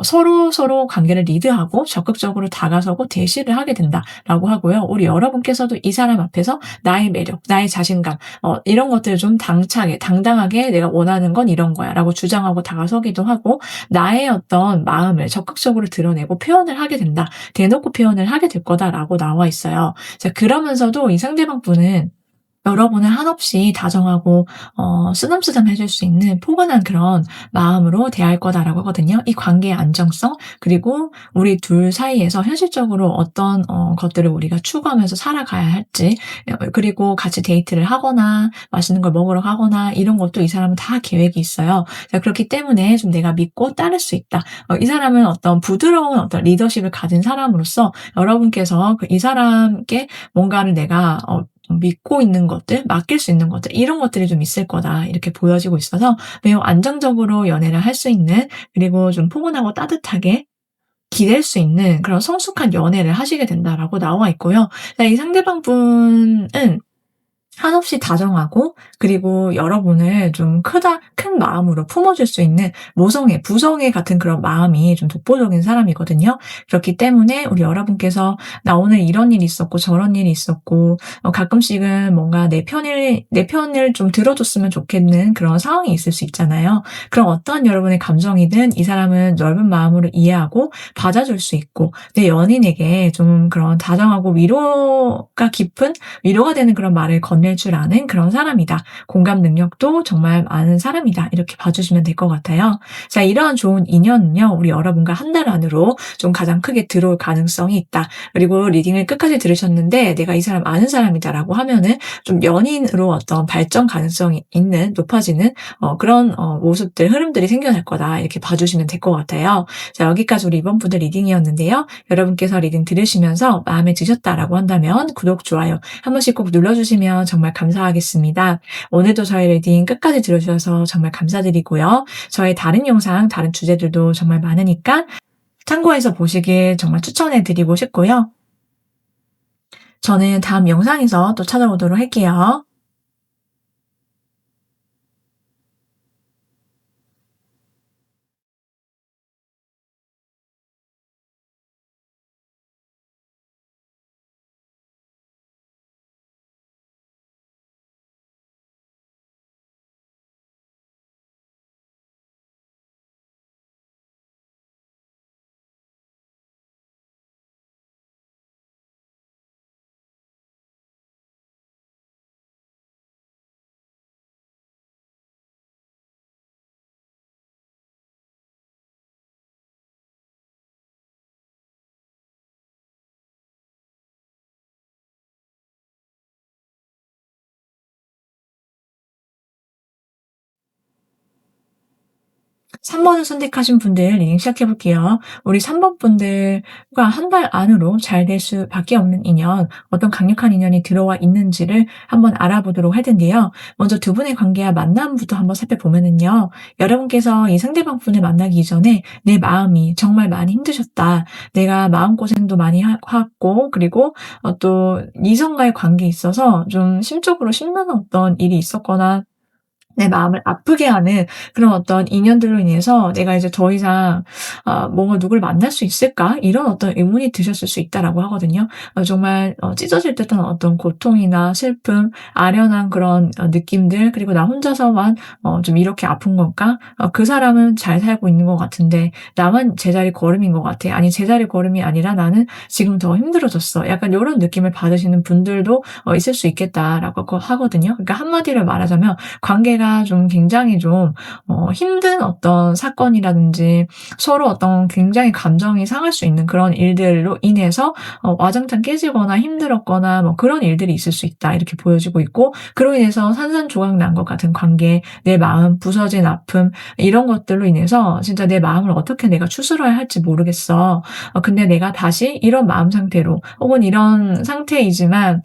[SPEAKER 1] 서로서로 관계를 리드하고 적극적으로 다가서고 대시를 하게 된다라고 하고요. 우리 여러분께서도 이 사람 앞에서 나의 매력, 나의 자신감 이런 것들을 좀 당차게 당당하게 '내가 원하는 건 이런 거야.'라고 주장하고 다가서기도 하고 나의 어떤 마음을 적극적으로 드러내고 표현을 하게 된다. 대놓고 표현을 하게 될 거다라고 나와 있어요. 자 그러면서도 이 상대방 분은 여러분을 한없이 다정하고 쓰담쓰담 해줄 수 있는 포근한 그런 마음으로 대할 거다라고 하거든요. 이 관계의 안정성 그리고 우리 둘 사이에서 현실적으로 어떤 것들을 우리가 추구하면서 살아가야 할지 그리고 같이 데이트를 하거나 맛있는 걸 먹으러 가거나 이런 것도 이 사람은 다 계획이 있어요. 자 그렇기 때문에 좀 내가 믿고 따를 수 있다. 이 사람은 어떤 부드러운 어떤 리더십을 가진 사람으로서 여러분께서 이 사람께 뭔가를 내가 믿고 있는 것들, 맡길 수 있는 것들 이런 것들이 좀 있을 거다 이렇게 보여지고 있어서 매우 안정적으로 연애를 할 수 있는 그리고 좀 포근하고 따뜻하게 기댈 수 있는 그런 성숙한 연애를 하시게 된다라고 나와 있고요. 자 이 상대방 분은 한없이 다정하고 그리고 여러분을 좀 크다 큰 마음으로 품어줄 수 있는 모성애, 부성애 같은 그런 마음이 좀 독보적인 사람이거든요. 그렇기 때문에 우리 여러분께서 "나 오늘 이런 일이 있었고 저런 일이 있었고 가끔씩은 뭔가 내 편을 좀 들어 줬으면 좋겠는 그런 상황이 있을 수 있잖아요. 그런 어떠한 여러분의 감정이든 이 사람은 넓은 마음으로 이해하고 받아줄 수 있고 내 연인에게 좀 그런 다정하고 위로가 깊은 위로가 되는 그런 말을 건넬 줄 아는 그런 사람이다. 공감 능력도 정말 많은 사람이다. 이렇게 봐주시면 될 것 같아요. 자, 이러한 좋은 인연은요, 우리 여러분과 한 달 안으로 좀 가장 크게 들어올 가능성이 있다. 그리고 리딩을 끝까지 들으셨는데 내가 이 사람 아는 사람이다라고 하면은 좀 연인으로 어떤 발전 가능성이 있는 높아지는 그런 모습들, 흐름들이 생겨날 거다. 이렇게 봐주시면 될 것 같아요. 자, 여기까지 우리 이번 분들 리딩이었는데요. 여러분께서 리딩 들으시면서 마음에 드셨다라고 한다면 구독, 좋아요 한 번씩 꼭 눌러주시면 정말 감사하겠습니다. 오늘도 저희 리딩 끝까지 들어주셔서 정말 감사드리고요. 저의 다른 영상, 다른 주제들도 정말 많으니까 참고해서 보시길 정말 추천해드리고 싶고요. 저는 다음 영상에서 또 찾아오도록 할게요. 3 번을 선택하신 분들 리딩 시작해 볼게요. 우리 3번 분들과 한 달 안으로 잘 될 수밖에 없는 인연, 어떤 강력한 인연이 들어와 있는지를 한번 알아보도록 할 텐데요. 먼저 두 분의 관계와 만남부터 한번 살펴보면은요. 여러분께서 이 상대방 분을 만나기 이전에 '내 마음이 정말 많이 힘드셨다. 내가 마음고생도 많이 했고 그리고 또 이성과의 관계에 있어서 좀 심적으로 심한 어떤 일이 있었거나 내 마음을 아프게 하는 그런 어떤 인연들로 인해서 '내가 이제 더 이상 뭔가 누굴 만날 수 있을까?' 이런 어떤 의문이 드셨을 수 있다라고 하거든요. 정말 찢어질 듯한 어떤 고통이나 슬픔, 아련한 그런 느낌들 그리고 '나 혼자서만 좀 이렇게 아픈 걸까? 그 사람은 잘 살고 있는 것 같은데 나만 제자리 걸음인 것 같아. 아니 제자리 걸음이 아니라 나는 지금 더 힘들어졌어.' 약간 요런 느낌을 받으시는 분들도 있을 수 있겠다라고 하거든요. 그러니까 한마디로 말하자면 관계가 관계가 좀 굉장히 좀 힘든 어떤 사건이라든지 서로 어떤 굉장히 감정이 상할 수 있는 그런 일들로 인해서 와장창 깨지거나 힘들었거나 뭐 그런 일들이 있을 수 있다 이렇게 보여지고 있고, 그로 인해서 산산조각 난 것 같은 관계, 내 마음 부서진 아픔, 이런 것들로 인해서 진짜 내 마음을 어떻게 내가 추스러야 할지 모르겠어. 근데 내가 다시 이런 마음 상태로 혹은 이런 상태이지만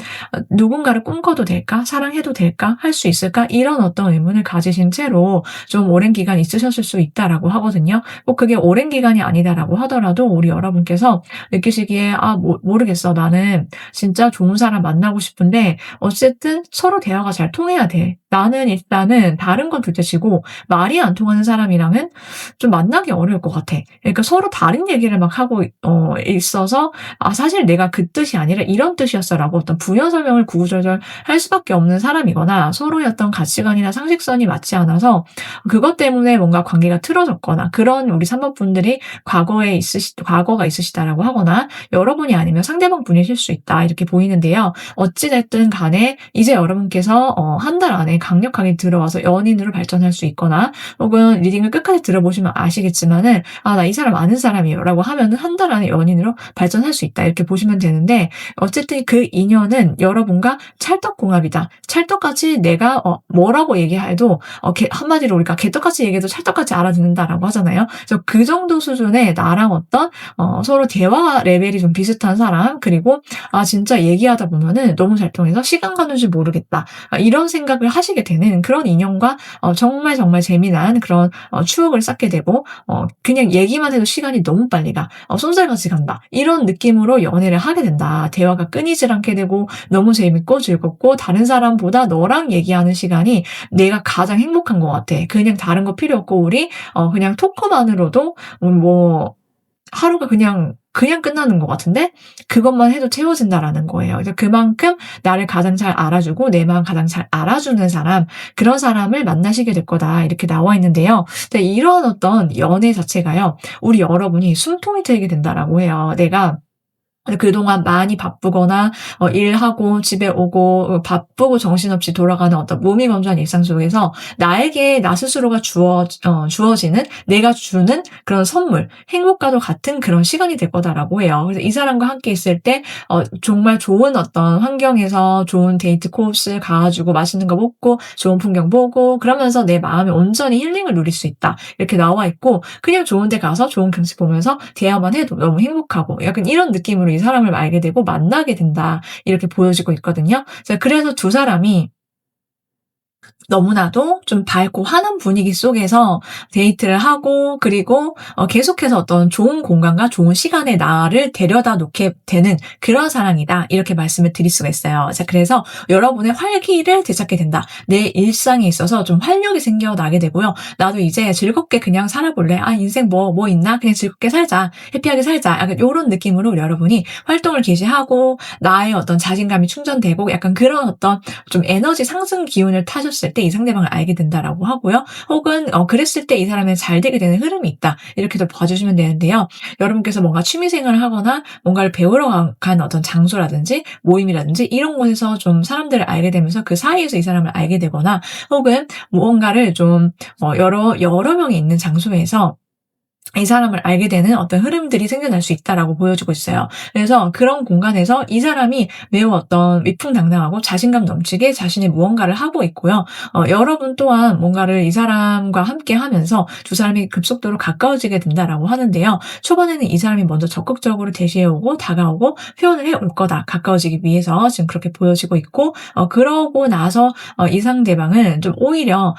[SPEAKER 1] 누군가를 꿈꿔도 될까? 사랑해도 될까? 할 수 있을까? 이런 어떤 의문을 가지신 채로 좀 오랜 기간 있으셨을 수 있다라고 하거든요. 꼭 그게 오랜 기간이 아니다라고 하더라도 우리 여러분께서 느끼시기에 '아 모르겠어. 나는 진짜 좋은 사람 만나고 싶은데 어쨌든 서로 대화가 잘 통해야 돼. 나는 일단은 다른 건 둘째치고 말이 안 통하는 사람이랑은 좀 만나기 어려울 것 같아.' 그러니까 서로 다른 얘기를 막 하고 있어서 '아 사실 내가 그 뜻이 아니라 이런 뜻이었어.'라고 어떤 부연 설명을 구구절절 할 수밖에 없는 사람이거나, 서로의 어떤 가치관이나 상식선이 맞지 않아서 그것 때문에 뭔가 관계가 틀어졌거나, 그런 우리 3 번 분들이 과거가 있으시다라고 하거나 여러분이 아니면 상대방 분이실 수 있다 이렇게 보이는데요. 어찌 됐든 간에 이제 여러분께서 한 달 안에 강력하게 들어와서 연인으로 발전할 수 있거나, 혹은 리딩을 끝까지 들어보시면 아시겠지만은 '아 나 이 사람 아는 사람이에요.'라고 하면은 한 달 안에 연인으로 발전할 수 있다 이렇게 보시면 되는데, 어쨌든 그 인연은 여러분과 찰떡궁합이다. 찰떡같이 내가 뭐라고 얘기해도 한마디로 우리가 "개떡같이 얘기해도 찰떡같이 알아듣는다."라고 하잖아요. 그래서 그 정도 수준의 나랑 어떤 서로 대화 레벨이 좀 비슷한 사람, 그리고 '아 진짜 얘기하다 보면은 너무 잘 통해서 시간 가는 줄 모르겠다.' 이런 생각을 하시게 되는 그런 인연과 정말 정말 재미난 그런 추억을 쌓게 되고, 그냥 얘기만 해도 시간이 너무 빨리 가. '쏜살같이 간다.' 이런 느낌으로 연애를 하게 된다. 대화가 끊이질 않게 되고 너무 재밌고 즐겁고, 다른 사람보다 너랑 얘기하는 시간이 내가 가장 행복한 것 같아. 그냥 다른 거 필요 없고 우리 그냥 토크만으로도 뭐 하루가 그냥 끝나는 것 같은데 그것만 해도 채워진다라는 거예요. 그래서 그만큼 나를 가장 잘 알아주고 내 마음 가장 잘 알아주는 사람, 그런 사람을 만나시게 될 거다 이렇게 나와 있는데요. 근데 이런 어떤 연애 자체가요, 우리 여러분이 숨통이 트이게 된다라고 해요. 내가 그동안 많이 바쁘거나 일하고 집에 오고 바쁘고 정신없이 돌아가는 어떤 무미건조한 일상 속에서 나에게 나 스스로가 주어지는, 내가 주는 그런 선물, 행복과도 같은 그런 시간이 될 거다라고 해요. 그래서 이 사람과 함께 있을 때 정말 좋은 어떤 환경에서 좋은 데이트 코스 가 가지고 맛있는 거 먹고 좋은 풍경 보고 그러면서 내 마음이 온전히 힐링을 누릴 수 있다 이렇게 나와 있고, 그냥 좋은 데 가서 좋은 경치 보면서 대화만 해도 너무 행복하고 약간 이런 느낌으로 이 사람을 알게 되고 만나게 된다 이렇게 보여지고 있거든요. 그래서 두 사람이 너무나도 좀 밝고 환한 분위기 속에서 데이트를 하고, 그리고 계속해서 어떤 좋은 공간과 좋은 시간에 나를 데려다 놓게 되는 그런 사랑이다 이렇게 말씀을 드릴 수가 있어요. 그래서 여러분의 활기를 되찾게 된다. 내 일상에 있어서 좀 활력이 생겨나게 되고요. 나도 이제 즐겁게 그냥 살아볼래. 아 인생 뭐 있나? 그냥 즐겁게 살자. 해피하게 살자. 약간 요런 느낌으로 여러분이 활동을 개시하고 나의 어떤 자신감이 충전되고, 약간 그런 어떤 좀 에너지 상승 기운을 타셨을 때 이 상대방을 알게 된다라고 하고요. 혹은 그랬을 때 이 사람은 잘 되게 되는 흐름이 있다. 이렇게도 봐주시면 되는데요. 여러분께서 뭔가 취미 생활을 하거나 뭔가를 배우러 간 어떤 장소라든지 모임이라든지 이런 곳에서 좀 사람들을 알게 되면서 그 사이에서 이 사람을 알게 되거나, 혹은 무언가를 좀 여러 명이 있는 장소에서 이 사람을 알게 되는 어떤 흐름들이 생겨날 수 있다라고 보여주고 있어요. 그래서 그런 공간에서 이 사람이 매우 어떤 위풍당당하고 자신감 넘치게 자신의 무언가를 하고 있고요. 여러분 또한 뭔가를 이 사람과 함께 하면서 두 사람이 급속도로 가까워지게 된다라고 하는데요. 초반에는 이 사람이 먼저 적극적으로 대시해 오고 다가오고 표현을 해 올 거다. 가까워지기 위해서 지금 그렇게 보여지고 있고, 그러고 나서 이 상대방은 좀 오히려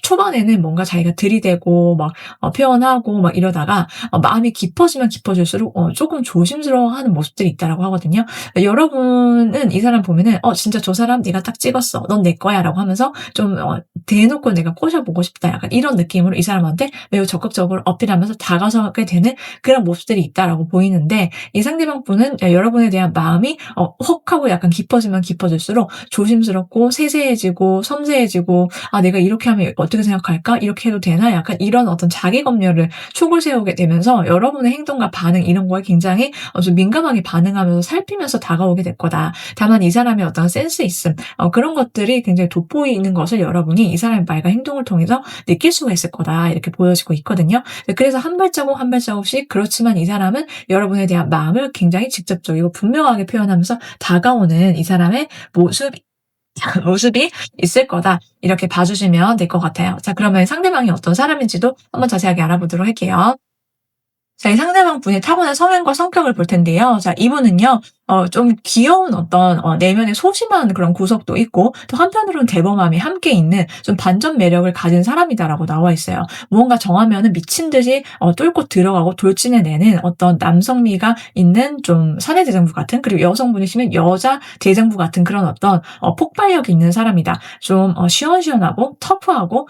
[SPEAKER 1] 초반에는 뭔가 자기가 들이대고 막 표현하고 막 이러다가 마음이 깊어지면 깊어질수록 조금 조심스러워하는 모습들이 있다라고 하거든요. 여러분은 이 사람 보면은 진짜 저 사람 네가 딱 찍었어. 넌 내 거야라고 하면서 좀 대놓고 내가 꼬셔보고 싶다. 약간 이런 느낌으로 이 사람한테 매우 적극적으로 어필하면서 다가서게 되는 그런 모습들이 있다라고 보이는데, 이 상대방 분은 여러분에 대한 마음이 헉 하고 약간 깊어지면 깊어질수록 조심스럽고 세세해지고 섬세해지고, '아 내가 이렇게 하면 어떻게 생각할까? 이렇게 해도 되나?' 약간 이런 어떤 자기 검열을 촉을 세우게 되면서 여러분의 행동과 반응 이런 거에 굉장히 좀 민감하게 반응하면서 살피면서 다가오게 될 거다. 다만 이 사람의 어떤 센스 있음 그런 것들이 굉장히 돋보이는 것을 여러분이 이 사람의 말과 행동을 통해서 느낄 수가 있을 거다. 이렇게 보여지고 있거든요. 네, 그래서 한 발자국 한 발자국씩 그렇지만 이 사람은 여러분에 대한 마음을 굉장히 직접적이고 분명하게 표현하면서 다가오는 이 사람의 모습이 있을 거다. 이렇게 봐주시면 될 것 같아요. 자, 그러면 상대방이 어떤 사람인지도 한번 자세하게 알아보도록 할게요. 자, 이 상대방 분의 타고난 성향과 성격을 볼 텐데요. 자, 이분은요, 좀 귀여운 어떤, 내면의 소심한 그런 구석도 있고, 또 한편으로는 대범함이 함께 있는 좀 반전 매력을 가진 사람이다라고 나와 있어요. 무언가 정하면은 미친 듯이, 뚫고 들어가고 돌진해내는 어떤 남성미가 있는 좀 사내대장부 같은, 그리고 여성분이시면 여자 대장부 같은 그런 어떤, 폭발력 있는 사람이다. 좀, 시원시원하고, 터프하고,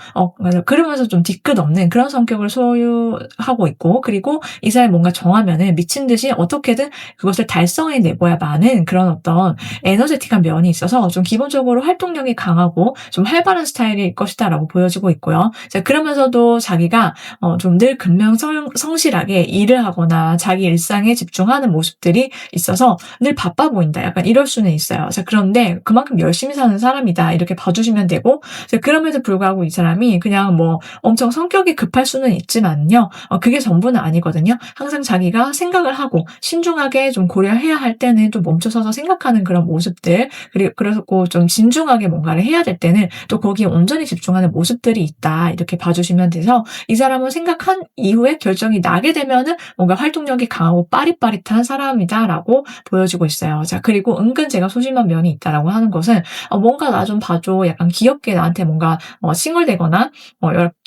[SPEAKER 1] 그러면서 좀 뒤끝 없는 그런 성격을 소유하고 있고, 그리고 이 사람이 뭔가 정하면은 미친 듯이 어떻게든 그것을 달성해 내고야마는 그런 어떤 에너제틱한 면이 있어서 좀 기본적으로 활동력이 강하고 좀 활발한 스타일일 것이다라고 보여지고 있고요. 자, 그러면서도 자기가 좀 늘 근명성실하게 일을 하거나 자기 일상에 집중하는 모습들이 있어서 늘 바빠 보인다. 약간 이럴 수는 있어요. 자, 그런데 그만큼 열심히 사는 사람이다. 이렇게 봐주시면 되고, 자, 그럼에도 불구하고 이 사람이 그냥 뭐 엄청 성격이 급할 수는 있지만요. 그게 전부는 아니거든요. 항상 자기가 생각을 하고 신중하게 좀 고려해야 할 때는 좀 멈춰서서 생각하는 그런 모습들, 그리고 그래고 좀 진중하게 뭔가를 해야 될 때는 또 거기에 온전히 집중하는 모습들이 있다. 이렇게 봐주시면 돼서 이 사람은 생각한 이후에 결정이 나게 되면은 뭔가 활동력이 강하고 빠릿빠릿한 사람이다라고 보여지고 있어요. 자, 그리고 은근 제가 소심한 면이 있다라고 하는 것은 뭔가 나 좀 봐줘. 약간 귀엽게 나한테 뭔가 칭얼대거나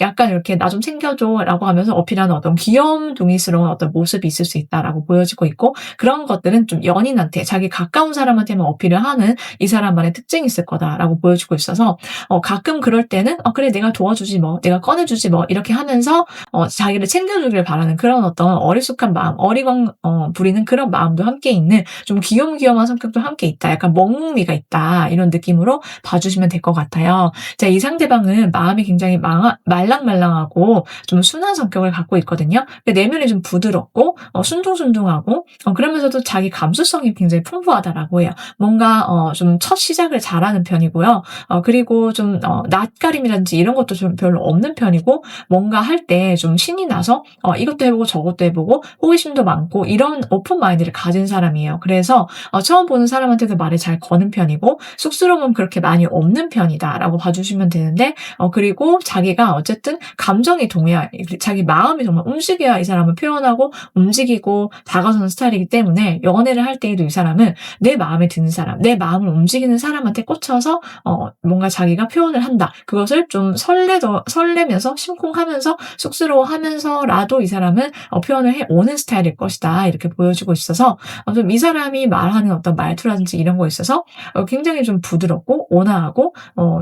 [SPEAKER 1] 약간 이렇게 나 좀 챙겨줘라고 하면서 어필하는 어떤 귀염둥이스러운 어떤 모습이 있을 수 있다라고 보여지고 있고, 그런 것들은 좀 연인한테 자기 가까운 사람한테만 어필을 하는 이 사람만의 특징이 있을 거다라고 보여지고 있어서 가끔 그럴 때는 그래 내가 도와주지 뭐 내가 꺼내주지 뭐 이렇게 하면서 자기를 챙겨주길 바라는 그런 어떤 어리숙한 마음, 어리광 부리는 그런 마음도 함께 있는 좀 귀염귀염한 성격도 함께 있다. 약간 먹뭉미가 있다. 이런 느낌으로 봐주시면 될 것 같아요. 자, 이 상대방은 마음이 굉장히 말랑말랑하고 좀 순한 성격을 갖고 있거든요. 내면이 좀 부드럽고 순둥순둥하고 그러면서도 자기 감수성이 굉장히 풍부하다라고 해요. 뭔가 좀 첫 시작을 잘하는 편이고요. 그리고 좀 낯가림이라든지 이런 것도 좀 별로 없는 편이고, 뭔가 할 때 좀 신이 나서 이것도 해보고 저것도 해보고 호기심도 많고 이런 오픈 마인드를 가진 사람이에요. 그래서 처음 보는 사람한테도 말을 잘 거는 편이고 쑥스러움은 그렇게 많이 없는 편이다라고 봐주시면 되는데, 그리고 자기가 어쨌든 감정이 동해야, 자기 마음이 정말 움직여야 이 사람을 표현하고 움직이고 다가서는 스타일이기 때문에 연애를 할 때에도 이 사람은 내 마음에 드는 사람, 내 마음을 움직이는 사람한테 꽂혀서 뭔가 자기가 표현을 한다. 그것을 좀 설레면서 심쿵하면서 쑥스러워하면서라도 이 사람은 표현을 해오는 스타일일 것이다. 이렇게 보여지고 있어서 좀 이 사람이 말하는 어떤 말투라든지 이런 거에 있어서 굉장히 좀 부드럽고 온화하고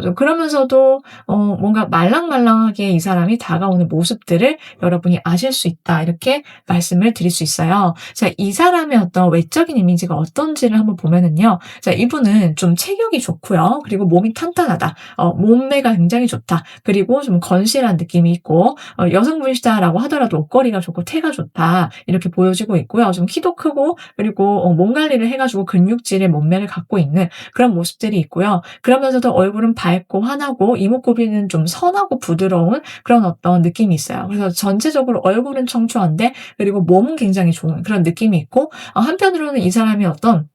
[SPEAKER 1] 좀 그러면서도 뭔가 말랑말랑하게 이 사람이 다가오는 모습들을 여러분이 아실 수 있다. 이렇게 말씀을 드릴 수 있어요. 자, 이 사람의 어떤 외적인 이미지가 어떤지를 한번 보면은요. 자, 이분은 좀 체격이 좋고요. 그리고 몸이 탄탄하다. 몸매가 굉장히 좋다. 그리고 좀 건실한 느낌이 있고, 여성분이시다라고 하더라도 옷걸이가 좋고 태가 좋다. 이렇게 보여지고 있고요. 좀 키도 크고, 그리고 몸 관리를 해가지고 근육질의 몸매를 갖고 있는 그런 모습들이 있고요. 그러면서도 얼굴은 밝고 환하고 이목구비는 좀 선하고 부드러운 그런 어떤 느낌이 있어요. 그래서 전체적으로 얼굴은 청초한데, 그리고 몸은 굉장히 좋은 그런 느낌이 있고, 한편으로는 이 사람이 어떤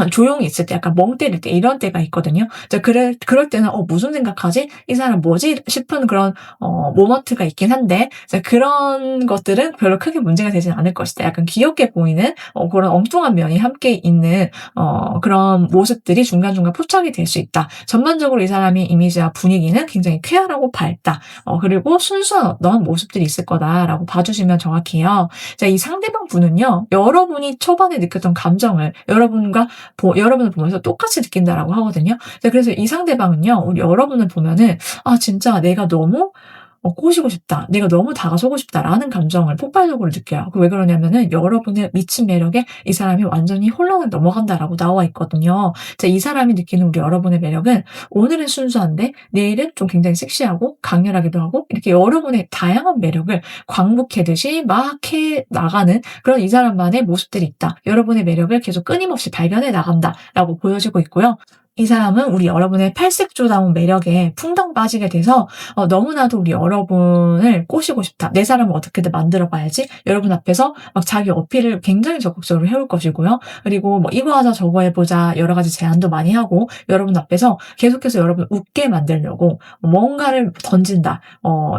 [SPEAKER 1] 조용히 있을 때 약간 멍 때릴 때 이런 때가 있거든요. 그럴 때는 무슨 생각하지? 이 사람 뭐지? 싶은 그런 모먼트가 있긴 한데, 그런 것들은 별로 크게 문제가 되진 않을 것이다. 약간 귀엽게 보이는 그런 엉뚱한 면이 함께 있는 그런 모습들이 중간중간 포착이 될 수 있다. 전반적으로 이 사람의 이미지와 분위기는 굉장히 쾌활하고 밝다. 그리고 순수한 어떤 모습들이 있을 거다라고 봐주시면 정확해요. 자, 이 상대방 분은요, 여러분이 초반에 느꼈던 감정을 여러분을 보면서 똑같이 느낀다라고 하거든요. 그래서 이 상대방은요, 우리 여러분을 보면은 진짜 내가 너무 꼬시고 싶다. 내가 너무 다가서고 싶다라는 감정을 폭발적으로 느껴요. 왜 그러냐면은 여러분의 미친 매력에 이 사람이 완전히 혼란을 넘어간다라고 나와 있거든요. 자, 이 사람이 느끼는 우리 여러분의 매력은 오늘은 순수한데 내일은 좀 굉장히 섹시하고 강렬하기도 하고 이렇게 여러분의 다양한 매력을 광북해듯이 막 해 나가는 그런 이 사람만의 모습들이 있다. 여러분의 매력을 계속 끊임없이 발견해 나간다라고 보여지고 있고요. 이 사람은 우리 여러분의 팔색조다운 매력에 풍덩 빠지게 돼서 너무나도 우리 여러분을 꼬시고 싶다. 내 사람을 어떻게든 만들어 봐야지. 여러분 앞에서 막 자기 어필을 굉장히 적극적으로 해올 것이고요. 그리고 뭐 이거 하자 저거 해보자 여러 가지 제안도 많이 하고 여러분 앞에서 계속해서 여러분 웃게 만들려고 뭔가를 던진다.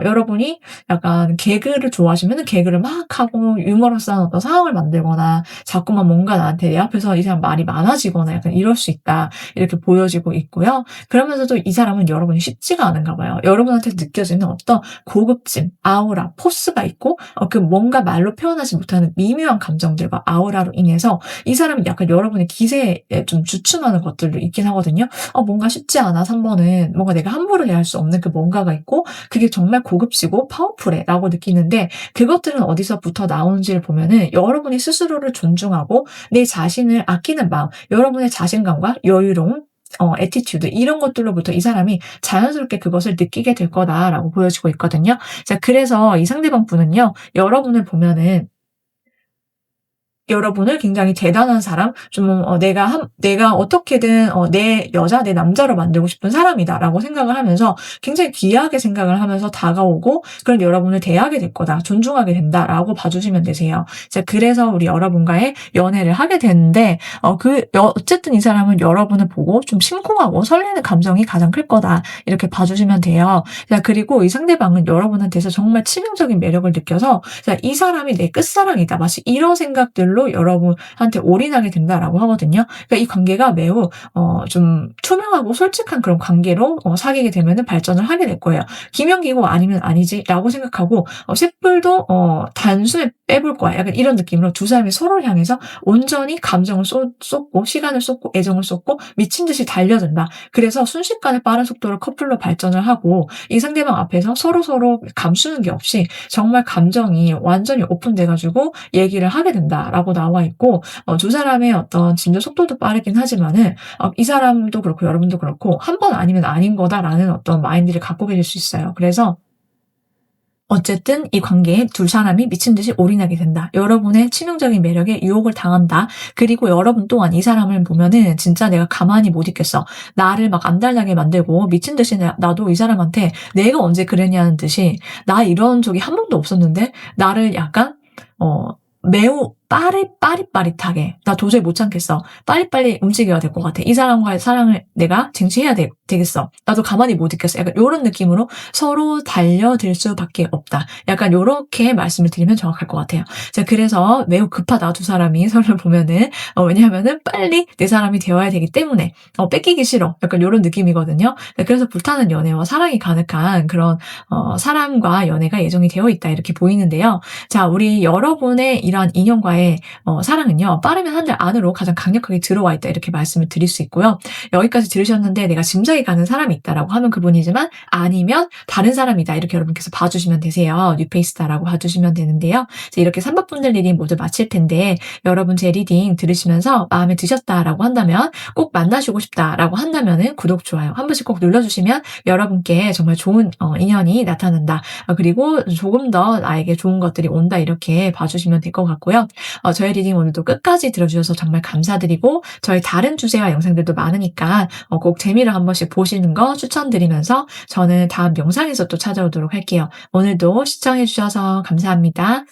[SPEAKER 1] 여러분이 약간 개그를 좋아하시면 개그를 막 하고 유머러스한 어떤 상황을 만들거나 자꾸만 뭔가 나한테 내 앞에서 이 사람 말이 많아지거나 약간 이럴 수 있다. 이렇게 보여지고 있고요. 그러면서도 이 사람은 여러분이 쉽지가 않은가 봐요. 여러분한테 느껴지는 어떤 고급짐, 아우라, 포스가 있고 그 뭔가 말로 표현하지 못하는 미묘한 감정들과 아우라로 인해서 이 사람이 약간 여러분의 기세에 좀 주춤하는 것들도 있긴 하거든요. 뭔가 쉽지 않아 3번은. 뭔가 내가 함부로 대할 수 없는 그 뭔가가 있고 그게 정말 고급지고 파워풀해라고 느끼는데 그것들은 어디서부터 나오는지를 보면은 여러분이 스스로를 존중하고 내 자신을 아끼는 마음, 여러분의 자신감과 여유로움, 애티튜드 이런 것들로부터 이 사람이 자연스럽게 그것을 느끼게 될 거다라고 보여지고 있거든요. 자, 그래서 이 상대방 분은요. 여러분을 보면은 여러분을 굉장히 대단한 사람, 좀 내가 어떻게든 내 여자, 내 남자로 만들고 싶은 사람이다라고 생각을 하면서 굉장히 귀하게 생각을 하면서 다가오고 그런 여러분을 대하게 될 거다. 존중하게 된다라고 봐주시면 되세요. 자, 그래서 우리 여러분과의 연애를 하게 되는데 어쨌든 이 사람은 여러분을 보고 좀 심쿵하고 설레는 감정이 가장 클 거다. 이렇게 봐주시면 돼요. 자, 그리고 이 상대방은 여러분한테서 정말 치명적인 매력을 느껴서 자, 이 사람이 내 끝사랑이다. 마치 이런 생각들로 여러분한테 올인하게 된다라고 하거든요. 그러니까 이 관계가 매우 좀 투명하고 솔직한 그런 관계로 사귀게 되면은 발전을 하게 될 거예요. 기면기고 아니면 아니지라고 생각하고 셋불도 단숨에 빼볼 거야. 약간 이런 느낌으로 두 사람이 서로를 향해서 온전히 감정을 쏟고 시간을 쏟고 애정을 쏟고 미친 듯이 달려든다. 그래서 순식간에 빠른 속도로 커플로 발전을 하고 이 상대방 앞에서 서로서로 감추는 게 없이 정말 감정이 완전히 오픈돼 가지고 얘기를 하게 된다라고 나와 있고 두 사람의 어떤 진도 속도도 빠르긴 하지만은 이 사람도 그렇고 여러분도 그렇고 '한 번 아니면 아닌 거다.'라는 어떤 마인드를 갖고 계실 수 있어요. 그래서 어쨌든 이 관계에 두 사람이 미친 듯이 올인하게 된다. 여러분의 치명적인 매력에 유혹을 당한다. 그리고 여러분 또한 이 사람을 보면은 진짜 내가 가만히 못 있겠어. 나를 막 안달나게 만들고 미친 듯이 나도 이 사람한테 내가 언제 그랬냐는 듯이 나 이런 적이 한 번도 없었는데 나를 약간 어 매우 빠릿빠릿하게 '나 도저히 못 참겠어. 빨리빨리 움직여야 될 것 같아. 이 사람과의 사랑을 내가 쟁취해야 되겠어. 나도 가만히 못 있겠어.' 약간 요런 느낌으로 서로 달려들 수밖에 없다. 약간 요렇게 말씀을 드리면 정확할 것 같아요. 자, 그래서 매우 급하다 두 사람이 서로를 보면은 왜냐하면은 빨리 내 사람이 되어야 되기 때문에 뺏기기 싫어. 약간 요런 느낌이거든요. 네, 그래서 불타는 연애와 사랑이 가득한 그런 사람과 연애가 예정이 되어 있다 이렇게 보이는데요. 자, 우리 여러분의 이러한 인연과의 사랑은요. 빠르면 한 달 안으로 가장 강력하게 들어와 있다 이렇게 말씀을 드릴 수 있고요. 여기까지 들으셨는데 내가 짐작이 가는 사람이 있다라고 하면 그분이지만 아니면 다른 사람이다 이렇게 여러분께서 봐주시면 되세요. 뉴페이스다라고 봐주시면 되는데요. 자, 이렇게 3번 분들 리딩 모두 마칠 텐데 여러분 제 리딩 들으시면서 마음에 드셨다라고 한다면 꼭 만나시고 싶다라고 한다면은 구독, 좋아요 한 번씩 꼭 눌러주시면 여러분께 정말 좋은 인연이 나타난다. 그리고 조금 더 나에게 좋은 것들이 온다 이렇게 봐주시면 될 것 같고요. 저의 리딩 오늘도 끝까지 들어주셔서 정말 감사드리고 저희 다른 주제와 영상들도 많으니까 꼭 재미를 한 번씩 보시는 거 추천드리면서 저는 다음 영상에서 또 찾아오도록 할게요. 오늘도 시청해 주셔서 감사합니다.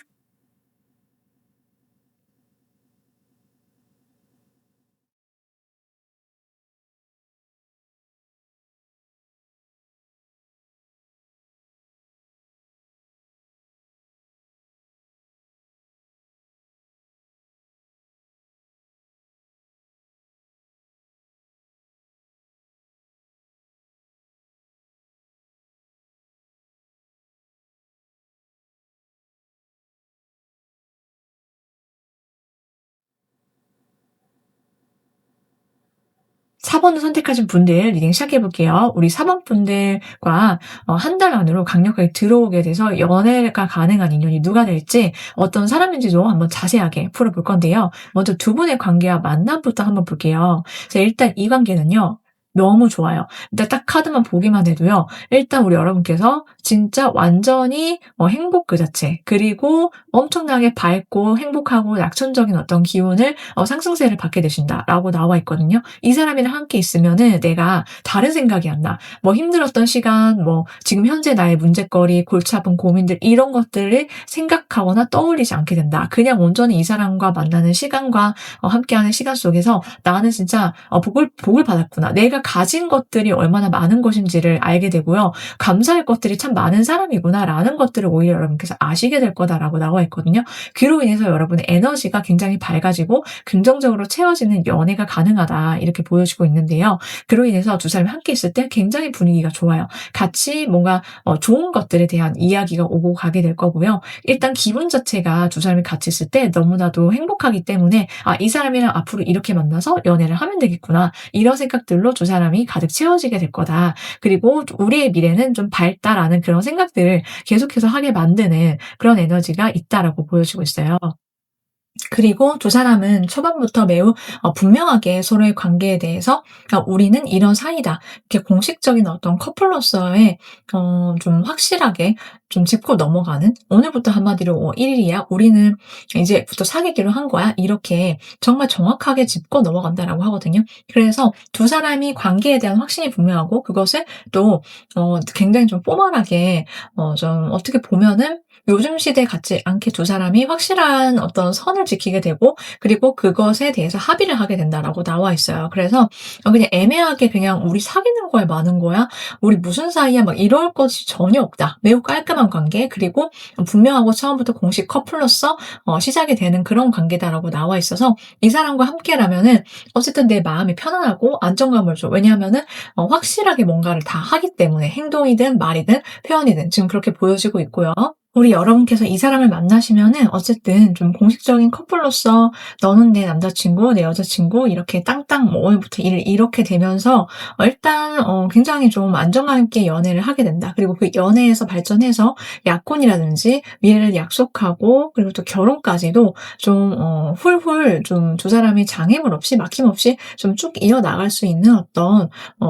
[SPEAKER 1] 4 번을 선택하신 분들 리딩 시작해 볼게요. 우리 4번 분들과 한 달 안으로 강력하게 들어오게 돼서 연애가 가능한 인연이 누가 될지 어떤 사람인지도 한번 자세하게 풀어볼 건데요. 먼저 두 분의 관계와 만남부터 한번 볼게요. 자, 일단 이 관계는요. 너무 좋아요. 일단 딱 카드만 보기만 해도요. 일단 우리 여러분께서 진짜 완전히 행복 그 자체, 그리고 엄청나게 밝고 행복하고 낙천적인 어떤 기운을 상승세를 받게 되신다라고 나와 있거든요. 이 사람이랑 함께 있으면은 내가 다른 생각이 안 나. 뭐 힘들었던 시간, 뭐 지금 현재 나의 문제거리, 골치 아픈 고민들 이런 것들을 생각하거나 떠올리지 않게 된다. 그냥 온전히 이 사람과 만나는 시간과 함께하는 시간 속에서 나는 진짜 복을 받았구나. 내가 가진 것들이 얼마나 많은 것인지를 알게 되고요. 감사할 것들이 참 많은 사람이구나라는 것들을 오히려 여러분께서 아시게 될 거다라고 나와 있거든요. 그로 인해서 여러분의 에너지가 굉장히 밝아지고 긍정적으로 채워지는 연애가 가능하다 이렇게 보여지고 있는데요. 그로 인해서 두 사람이 함께 있을 때 굉장히 분위기가 좋아요. 같이 뭔가 좋은 것들에 대한 이야기가 오고 가게 될 거고요. 일단 기분 자체가 두 사람이 같이 있을 때 너무나도 행복하기 때문에 이 사람이랑 앞으로 이렇게 만나서 연애를 하면 되겠구나. 이런 생각들로 두 사람이 가득 채워지게 될 거다. 그리고 우리의 미래는 좀 밝다라는 그런 생각들을 계속해서 하게 만드는 그런 에너지가 있다라고 보여지고 있어요. 그리고 두 사람은 초반부터 매우 분명하게 서로의 관계에 대해서 우리는 이런 사이다. 이렇게 공식적인 어떤 커플로서의 좀 확실하게 좀 짚고 넘어가는, 오늘부터 한마디로 1 일이야. 우리는 이제부터 사귀기로 한 거야. 이렇게 정말 정확하게 짚고 넘어간다라고 하거든요. 그래서 두 사람이 관계에 대한 확신이 분명하고 그것을 또 굉장히 좀 포멀하게 좀 어떻게 보면은 요즘 시대에 같지 않게 두 사람이 확실한 어떤 선을 지키게 되고 그리고 그것에 대해서 합의를 하게 된다라고 나와 있어요. 그래서 그냥 애매하게 그냥 '우리 사귀는 거야 마는 거야? 우리 무슨 사이야?' 막 이럴 것이 전혀 없다. 매우 깔끔한 관계, 그리고 분명하고 처음부터 공식 커플로서 시작이 되는 그런 관계다라고 나와 있어서 이 사람과 함께라면은 어쨌든 내 마음이 편안하고 안정감을 줘. 왜냐하면은 확실하게 뭔가를 다 하기 때문에, 행동이든 말이든 표현이든 지금 그렇게 보여지고 있고요. 우리 여러분께서 이 사람을 만나시면은 어쨌든 좀 공식적인 커플로서 너는 내 남자친구, 내 여자친구 이렇게 땅땅 뭐 오늘부터 이렇게 되면서 일단 굉장히 좀 안정감 있게 연애를 하게 된다. 그리고 그 연애에서 발전해서 약혼이라든지 미래를 약속하고 그리고 또 결혼까지도 좀 훌훌 좀 두 사람이 장애물 없이 막힘없이 좀 쭉 이어나갈 수 있는 어떤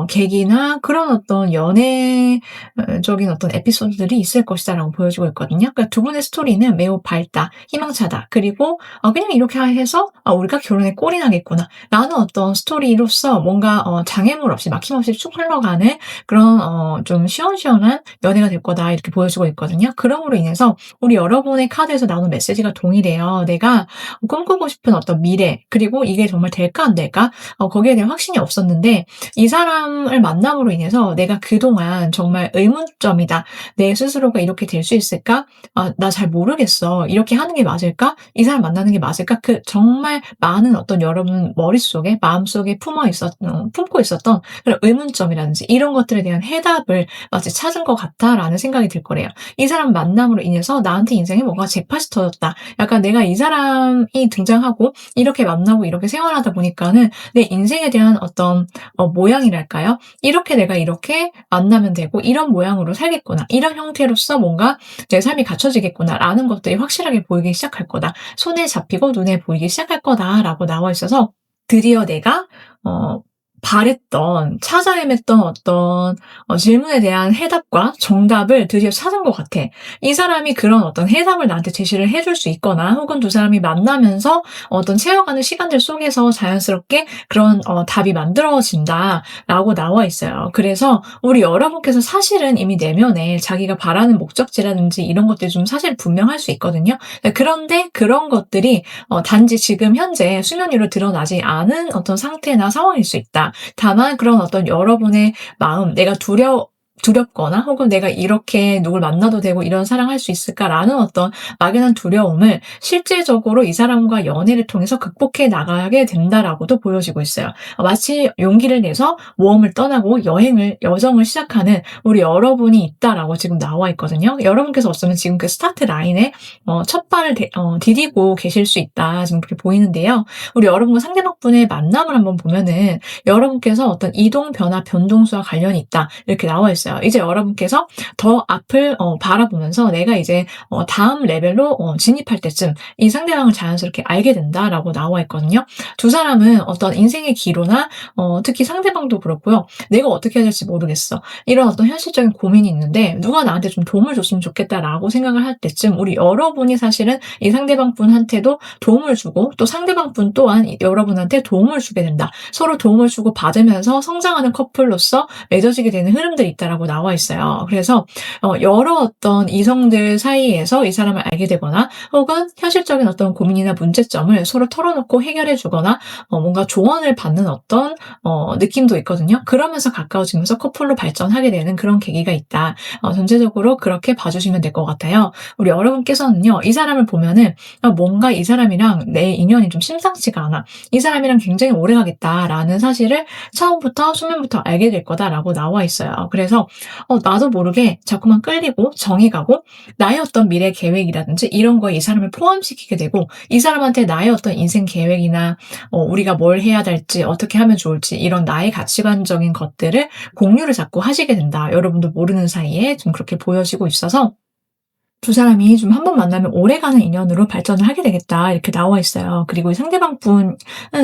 [SPEAKER 1] 계기나 그런 어떤 연애적인 어떤 에피소드들이 있을 것이다라고 보여지고 있거든요. 그러니까 두 분의 스토리는 매우 밝다, 희망차다. 그리고 그냥 이렇게 해서 '우리가 결혼에 꼴이 나겠구나.' 라는 어떤 스토리로서 뭔가 장애물 없이 막힘없이 쭉 흘러가는 그런 좀 시원시원한 연애가 될 거다 이렇게 보여지고 있거든요. 그럼으로 인해서 우리 여러분의 카드에서 나오는 메시지가 동일해요. 내가 꿈꾸고 싶은 어떤 미래, 그리고 이게 정말 될까 안 될까? 거기에 대한 확신이 없었는데 이 사람을 만남으로 인해서 내가 그동안 정말 의문점이다. '내 스스로가 이렇게 될 수 있을까? 나 잘 모르겠어. 이렇게 하는 게 맞을까? 이 사람 만나는 게 맞을까?' 그 정말 많은 어떤 여러분 머릿속에, 마음속에 품고 있었던 그런 의문점이라든지 이런 것들에 대한 해답을 마치 찾은 것 같다라는 생각이 들 거래요. 이 사람 만남으로 인해서 나한테 인생에 뭔가 잭팟이 터졌다. 약간 내가 이 사람이 등장하고 이렇게 만나고 이렇게 생활하다 보니까는 내 인생에 대한 어떤 모양이랄까요? 이렇게 내가 이렇게 만나면 되고 이런 모양으로 살겠구나. 이런 형태로서 뭔가 내 삶이 갖춰지겠구나라는 것들이 확실하게 보이기 시작할 거다. 손에 잡히고 눈에 보이기 시작할 거다라고 나와 있어서 드디어 내가 바랬던, 찾아 헤맸던 어떤 질문에 대한 해답과 정답을 드디어 찾은 것 같아. 이 사람이 그런 어떤 해답을 나한테 제시를 해줄 수 있거나 혹은 두 사람이 만나면서 어떤 채워가는 시간들 속에서 자연스럽게 그런 답이 만들어진다라고 나와 있어요. 그래서 우리 여러분께서 사실은 이미 내면에 자기가 바라는 목적지라든지 이런 것들이 좀 사실 분명할 수 있거든요. 그런데 그런 것들이 단지 지금 현재 수면 위로 드러나지 않은 어떤 상태나 상황일 수 있다. 다만 그런 어떤 여러분의 마음, 내가 두렵거나 혹은 '내가 이렇게 누굴 만나도 되고 이런 사랑할 수 있을까?'라는 어떤 막연한 두려움을 실질적으로 이 사람과 연애를 통해서 극복해 나가게 된다라고도 보여지고 있어요. 마치 용기를 내서 모험을 떠나고 여정을 시작하는 우리 여러분이 있다라고 지금 나와 있거든요. 여러분께서 어쩌면 지금 그 스타트 라인에 첫 발을 디디고 계실 수 있다. 지금 그렇게 보이는데요. 우리 여러분과 상대방분의 만남을 한번 보면은 여러분께서 어떤 이동, 변화, 변동수와 관련이 있다. 이렇게 나와 있어요. 이제 여러분께서 더 앞을 바라보면서 내가 이제 다음 레벨로 진입할 때쯤 이 상대방을 자연스럽게 알게 된다라고 나와 있거든요. 두 사람은 어떤 인생의 기로나 특히 상대방도 그렇고요. 내가 어떻게 해야 될지 모르겠어. 이런 어떤 현실적인 고민이 있는데 누가 나한테 좀 도움을 줬으면 좋겠다라고 생각을 할 때쯤 우리 여러분이 사실은 이 상대방 분한테도 도움을 주고 또 상대방 분 또한 여러분한테 도움을 주게 된다. 서로 도움을 주고 받으면서 성장하는 커플로서 맺어지게 되는 흐름들이 있다라고 나와 있어요. 그래서 여러 어떤 이성들 사이에서 이 사람을 알게 되거나 혹은 현실적인 어떤 고민이나 문제점을 서로 털어놓고 해결해 주거나 뭔가 조언을 받는 어떤 느낌도 있거든요. 그러면서 가까워지면서 커플로 발전하게 되는 그런 계기가 있다. 전체적으로 그렇게 봐주시면 될 것 같아요. 우리 여러분께서는요. 이 사람을 보면은 뭔가 이 사람이랑 내 인연이 좀 심상치가 않아. 이 사람이랑 굉장히 오래 가겠다라는 사실을 처음부터 수면부터 알게 될 거다라고 나와 있어요. 그래서 나도 모르게 자꾸만 끌리고 정이 가고 나의 어떤 미래 계획이라든지 이런 거에 이 사람을 포함시키게 되고 이 사람한테 나의 어떤 인생 계획이나 우리가 뭘 해야 될지 어떻게 하면 좋을지 이런 나의 가치관적인 것들을 공유를 자꾸 하시게 된다. 여러분도 모르는 사이에 좀 그렇게 보여지고 있어서 두 사람이 좀 한 번 만나면 오래가는 인연으로 발전을 하게 되겠다 이렇게 나와 있어요. 그리고 이 상대방 분은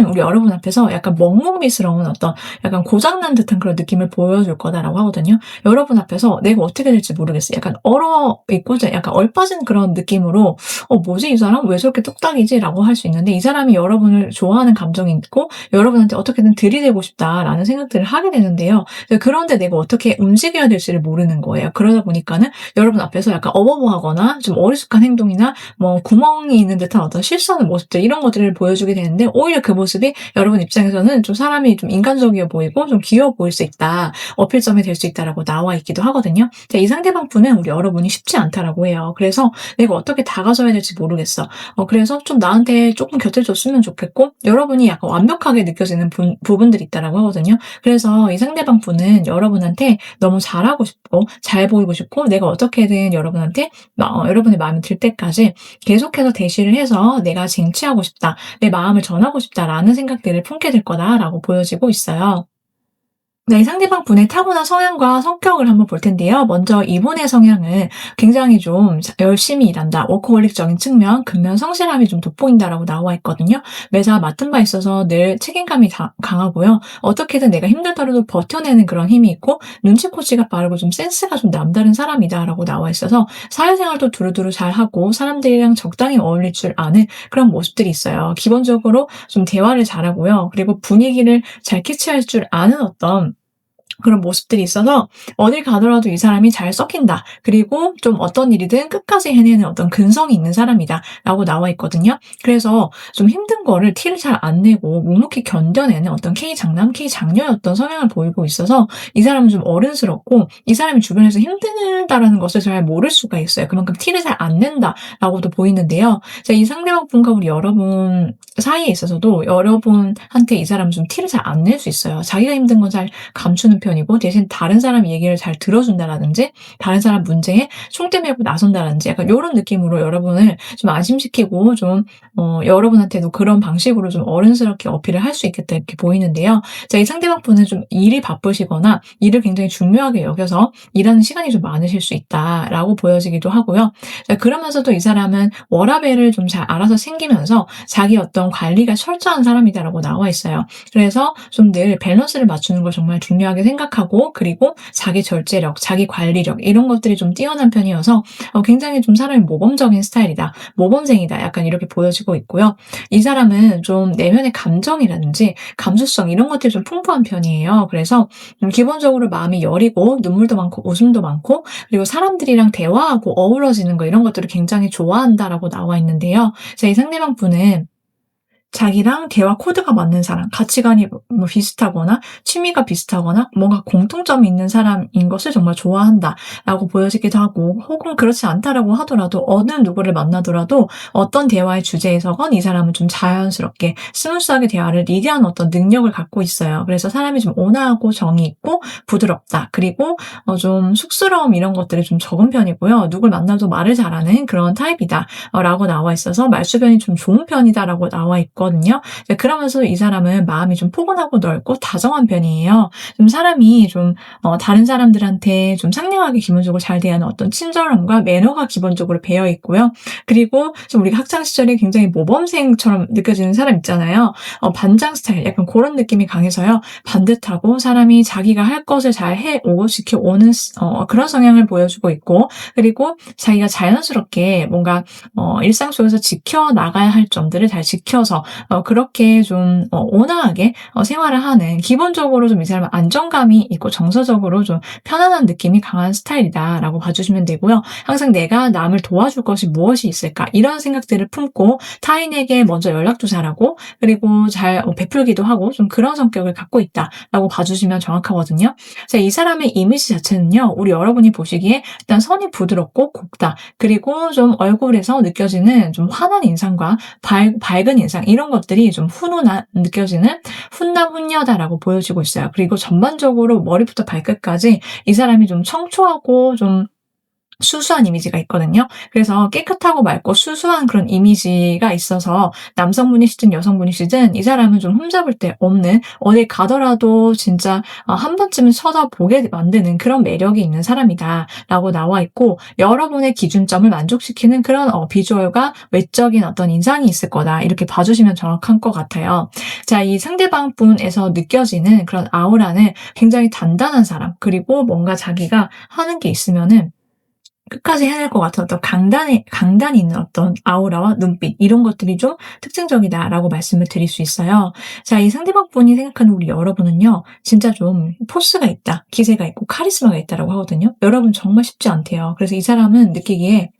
[SPEAKER 1] 우리 여러분 앞에서 약간 먹먹미스러운 어떤 약간 고장난 듯한 그런 느낌을 보여줄 거다라고 하거든요. 여러분 앞에서 내가 어떻게 될지 모르겠어. 약간 얼어있고 약간 얼빠진 그런 느낌으로 뭐지 이 사람? 왜 저렇게 뚝딱이지? 라고 할 수 있는데 이 사람이 여러분을 좋아하는 감정이 있고 여러분한테 어떻게든 들이대고 싶다라는 생각들을 하게 되는데요. 그런데 내가 어떻게 움직여야 될지를 모르는 거예요. 그러다 보니까는 여러분 앞에서 약간 어버버하거나 좀 어리숙한 행동이나 뭐 구멍이 있는 듯한 어떤 실수하는 모습들 이런 것들을 보여주게 되는데 오히려 그 모습이 여러분 입장에서는 좀 사람이 좀 인간적이어 보이고 좀 귀여워 보일 수 있다. 어필점이 될 수 있다라고 나와 있기도 하거든요. 이 상대방 분은 우리 여러분이 쉽지 않다라고 해요. 그래서 내가 어떻게 다가서야 될지 모르겠어. 그래서 좀 나한테 조금 곁을 줬으면 좋겠고 여러분이 약간 완벽하게 느껴지는 부분들이 있다라고 하거든요. 그래서 이 상대방 분은 여러분한테 너무 잘하고 싶고 잘 보이고 싶고 내가 어떻게든 여러분한테 여러분의 마음에 들 때까지 계속해서 대시를 해서 내가 쟁취하고 싶다. 내 마음을 전하고 싶다라는 생각들을 품게 될 거다라고 보여지고 있어요. 네, 상대방 분의 타고난 성향과 성격을 한번 볼 텐데요. 먼저 이분의 성향은 굉장히 좀 열심히 일한다. 워커홀릭적인 측면, 근면 성실함이 좀 돋보인다라고 나와 있거든요. 매사 맡은 바 있어서 늘 책임감이 강하고요. 어떻게든 내가 힘들더라도 버텨내는 그런 힘이 있고 눈치코치가 빠르고 좀 센스가 좀 남다른 사람이다라고 나와 있어서 사회생활도 두루두루 잘하고 사람들이랑 적당히 어울릴 줄 아는 그런 모습들이 있어요. 기본적으로 좀 대화를 잘하고요. 그리고 분위기를 잘 캐치할 줄 아는 어떤 그런 모습들이 있어서 어딜 가더라도 이 사람이 잘 썩힌다. 그리고 좀 어떤 일이든 끝까지 해내는 어떤 근성이 있는 사람이다라고 나와 있거든요. 그래서 좀 힘든 거를 티를 잘 안 내고 묵묵히 견뎌내는 어떤 K 장남, K 장녀였던 성향을 보이고 있어서 이 사람은 좀 어른스럽고 이 사람이 주변에서 힘들다라는 것을 잘 모를 수가 있어요. 그만큼 티를 잘 안 낸다라고도 보이는데요. 이 상대방 분과 우리 여러분 사이에 있어서도 여러분한테 이 사람은 좀 티를 잘 안 낼 수 있어요. 자기가 힘든 건 잘 감추는 편이고 대신 다른 사람 얘기를 잘 들어준다라든지 다른 사람 문제에 총대 메고 나선다든지 약간 요런 느낌으로 여러분을 좀 안심시키고 좀 여러분한테도 그런 방식으로 좀 어른스럽게 어필을 할 수 있겠다 이렇게 보이는데요. 이 상대방 분은 좀 일이 바쁘시거나 일을 굉장히 중요하게 여겨서 일하는 시간이 좀 많으실 수 있다라고 보여지기도 하고요. 그러면서도 이 사람은 워라밸을 좀 잘 알아서 챙기면서 자기 어떤 관리가 철저한 사람이다라고 나와 있어요. 그래서 좀 늘 밸런스를 맞추는 걸 정말 중요하게 생각하고 그리고 자기 절제력, 자기 관리력 이런 것들이 좀 뛰어난 편이어서 굉장히 좀 사람이 모범적인 스타일이다. 모범생이다. 약간 이렇게 보여지고 있고요. 이 사람은 좀 내면의 감정이라든지 감수성 이런 것들이 좀 풍부한 편이에요. 그래서 기본적으로 마음이 여리고 눈물도 많고 웃음도 많고 그리고 사람들이랑 대화하고 어우러지는 거 이런 것들을 굉장히 좋아한다라고 나와 있는데요. 이 상대방 분은 자기랑 대화 코드가 맞는 사람, 가치관이 뭐 비슷하거나 취미가 비슷하거나 뭔가 공통점이 있는 사람인 것을 정말 좋아한다라고 보여지기도 하고, 혹은 그렇지 않다라고 하더라도 어느 누구를 만나더라도 어떤 대화의 주제에서건 이 사람은 좀 자연스럽게 스무스하게 대화를 리드하는 어떤 능력을 갖고 있어요. 그래서 사람이 좀 온화하고 정이 있고 부드럽다. 그리고 좀 쑥스러움 이런 것들이 좀 적은 편이고요. 누굴 만나도 말을 잘하는 그런 타입이다. 라고 나와 있어서 말수변이 좀 좋은 편이다라고 나와 있거든요. 그러면서 이 사람은 마음이 좀 포근하고 넓고 다정한 편이에요. 좀 사람이 좀 다른 사람들한테 좀 상냥하게 기본적으로 잘 대하는 어떤 친절함과 매너가 기본적으로 배어 있고요. 그리고 좀 우리가 학창 시절에 굉장히 모범생처럼 느껴지는 사람 있잖아요. 반장 스타일 약간 그런 느낌이 강해서요. 반듯하고 사람이 자기가 할 것을 잘 해오고 지켜오는 그런 성향을 보여주고 있고, 그리고 자기가 자연스럽게 뭔가 일상 속에서 지켜나가야 할 점들을 잘 지켜서 그렇게 좀 온화하게 생활을 하는, 기본적으로 좀 이 사람은 안정감이 있고 정서적으로 좀 편안한 느낌이 강한 스타일이다라고 봐주시면 되고요. 항상 내가 남을 도와줄 것이 무엇이 있을까 이런 생각들을 품고 타인에게 먼저 연락도 잘하고, 그리고 잘 베풀기도 하고 좀 그런 성격을 갖고 있다라고 봐주시면 정확하거든요. 자, 이 사람의 이미지 자체는요, 우리 여러분이 보시기에 일단 선이 부드럽고 곱다. 그리고 좀 얼굴에서 느껴지는 좀 환한 인상과 밝은 인상, 이런 것들이 좀 훈훈한 느껴지는 훈남 훈녀다라고 보여지고 있어요. 그리고 전반적으로 머리부터 발끝까지 이 사람이 좀 청초하고 좀 수수한 이미지가 있거든요. 그래서 깨끗하고 맑고 수수한 그런 이미지가 있어서 남성분이시든 여성분이시든 이 사람은 좀 흠잡을 데 없는, 어딜 가더라도 진짜 한 번쯤은 쳐다보게 만드는 그런 매력이 있는 사람이다라고 나와 있고, 여러분의 기준점을 만족시키는 그런 비주얼과 외적인 어떤 인상이 있을 거다, 이렇게 봐주시면 정확한 것 같아요. 자, 이 상대방 분에서 느껴지는 그런 아우라는 굉장히 단단한 사람, 그리고 뭔가 자기가 하는 게 있으면은 끝까지 해낼 것 같은 어떤 강단이 있는 어떤 아우라와 눈빛, 이런 것들이 좀 특징적이다라고 말씀을 드릴 수 있어요. 자, 이 상대방 분이 생각하는 우리 여러분은요, 진짜 좀 포스가 있다, 기세가 있고 카리스마가 있다라고 하거든요. 여러분 정말 쉽지 않대요. 그래서 이 사람은 느끼기에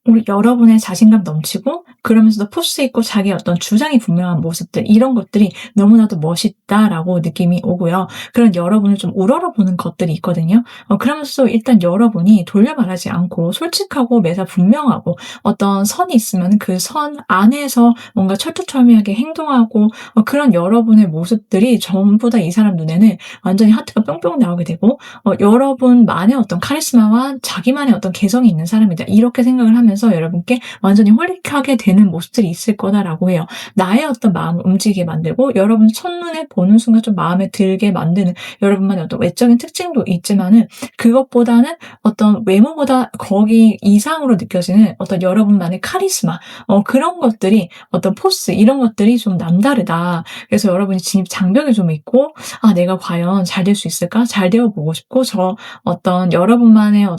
[SPEAKER 1] 우리 여러분의 자신감 넘치고, 그러면서도 포스 있고 자기의 어떤 주장이 분명한 모습들, 이런 것들이 너무나도 멋있다라고 느낌이 오고요. 그런 여러분을 좀 우러러보는 것들이 있거든요. 그러면서도 일단 여러분이 돌려 말하지 않고 솔직하고 매사 분명하고, 어떤 선이 있으면 그 선 안에서 뭔가 철두철미하게 행동하고, 그런 여러분의 모습들이 전부 다 이 사람 눈에는 완전히 하트가 뿅뿅 나오게 되고, 여러분만의 어떤 카리스마와 자기만의 어떤 개성이 있는 사람이다, 이렇게 생각을 하면서 여러분께 완전히 홀릭하게 되는 모습들이 있을 거다라고 해요. 나의 어떤 마음을 움직이게 만들고, 여러분 첫눈에 보는 순간 좀 마음에 들게 만드는 여러분만의 어떤 외적인 특징도 있지만은, 그것보다는 어떤 외모보다 거기 이상으로 느껴지는 어떤 여러분만의 카리스마, 그런 것들이, 어떤 포스, 이런 것들이 좀 남다르다. 그래서 여러분이 진입 장벽이 좀 있고, 내가 과연 잘 될 수 있을까? 잘 되어 보고 싶고, 저 어떤 여러분만의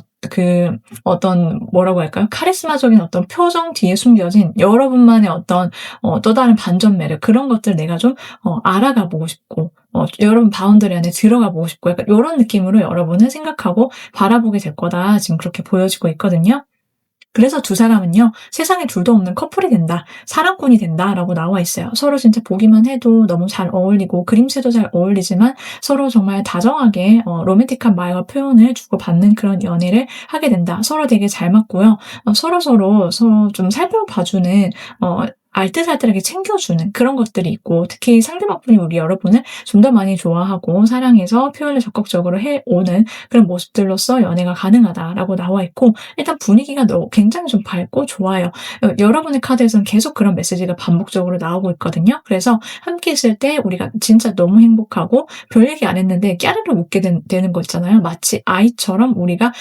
[SPEAKER 1] 어떤 뭐라고 할까요? 카리스마적인 어떤 표정 뒤에 숨겨진 여러분만의 어떤 또 다른 반전 매력, 그런 것들 내가 좀 알아가 보고 싶고, 여러분 바운더리 안에 들어가 보고 싶고, 약간 요런 느낌으로 여러분은 생각하고 바라보게 될 거다, 지금 그렇게 보여지고 있거든요. 그래서 두 사람은요, 세상에 둘도 없는 커플이 된다, 사랑꾼이 된다라고 나와 있어요. 서로 진짜 보기만 해도 너무 잘 어울리고 그림체도 잘 어울리지만, 서로 정말 다정하게 로맨틱한 말과 표현을 주고받는 그런 연애를 하게 된다. 서로 되게 잘 맞고요. 서로 좀 살펴봐주는, 알뜰살뜰하게 챙겨주는 그런 것들이 있고, 특히 상대방분이 우리 여러분을 좀 더 많이 좋아하고 사랑해서 표현을 적극적으로 해오는 그런 모습들로서 연애가 가능하다라고 나와 있고, 일단 분위기가 굉장히 좀 밝고 좋아요. 여러분의 카드에서는 계속 그런 메시지가 반복적으로 나오고 있거든요. 그래서 함께 있을 때 우리가 진짜 너무 행복하고, 별 얘기 안 했는데 깨르르 웃게 되는 거 있잖아요. 마치 아이처럼 우리가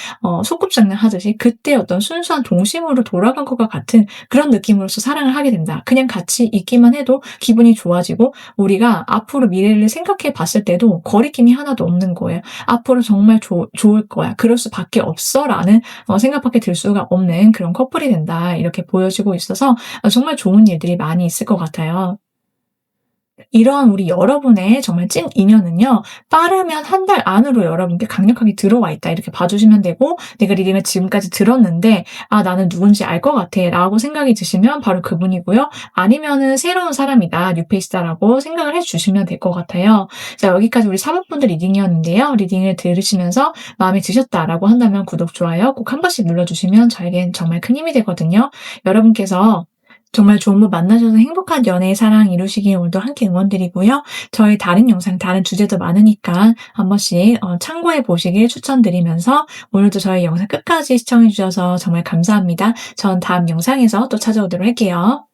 [SPEAKER 1] 소꿉장난 하듯이 그때 어떤 순수한 동심으로 돌아간 것과 같은 그런 느낌으로서 사랑을 하게 된다. 그냥 같이 있기만 해도 기분이 좋아지고, 우리가 앞으로 미래를 생각해 봤을 때도 거리낌이 하나도 없는 거예요. 앞으로 정말 좋을 거야, 그럴 수밖에 없어 라는 생각밖에 들 수가 없는 그런 커플이 된다, 이렇게 보여지고 있어서 정말 좋은 일들이 많이 있을 것 같아요. 이런 우리 여러분의 정말 찐 인연은요. 빠르면 한 달 안으로 여러분께 강력하게 들어와 있다 이렇게 봐 주시면 되고, 내가 리딩을 지금까지 들었는데 '아 나는 누군지 알 것 같아.'라고 생각이 드시면 바로 그분이고요. 아니면은 '새로운 사람이다. 뉴페이스다.'라고 생각을 해 주시면 될 것 같아요. 자, 여기까지 우리 사모분들 리딩이었는데요. 리딩을 들으시면서 마음에 드셨다라고 한다면 구독, 좋아요 꼭 한 번씩 눌러 주시면 저에겐 정말 큰 힘이 되거든요. 여러분께서 정말 좋은 분 만나셔서 행복한 연애, 사랑 이루시길 오늘도 함께 응원드리고요. 저희 다른 영상, 다른 주제도 많으니까 한 번씩 참고해 보시길 추천드리면서, 오늘도 저희 영상 끝까지 시청해 주셔서 정말 감사합니다. 전 다음 영상에서 또 찾아오도록 할게요.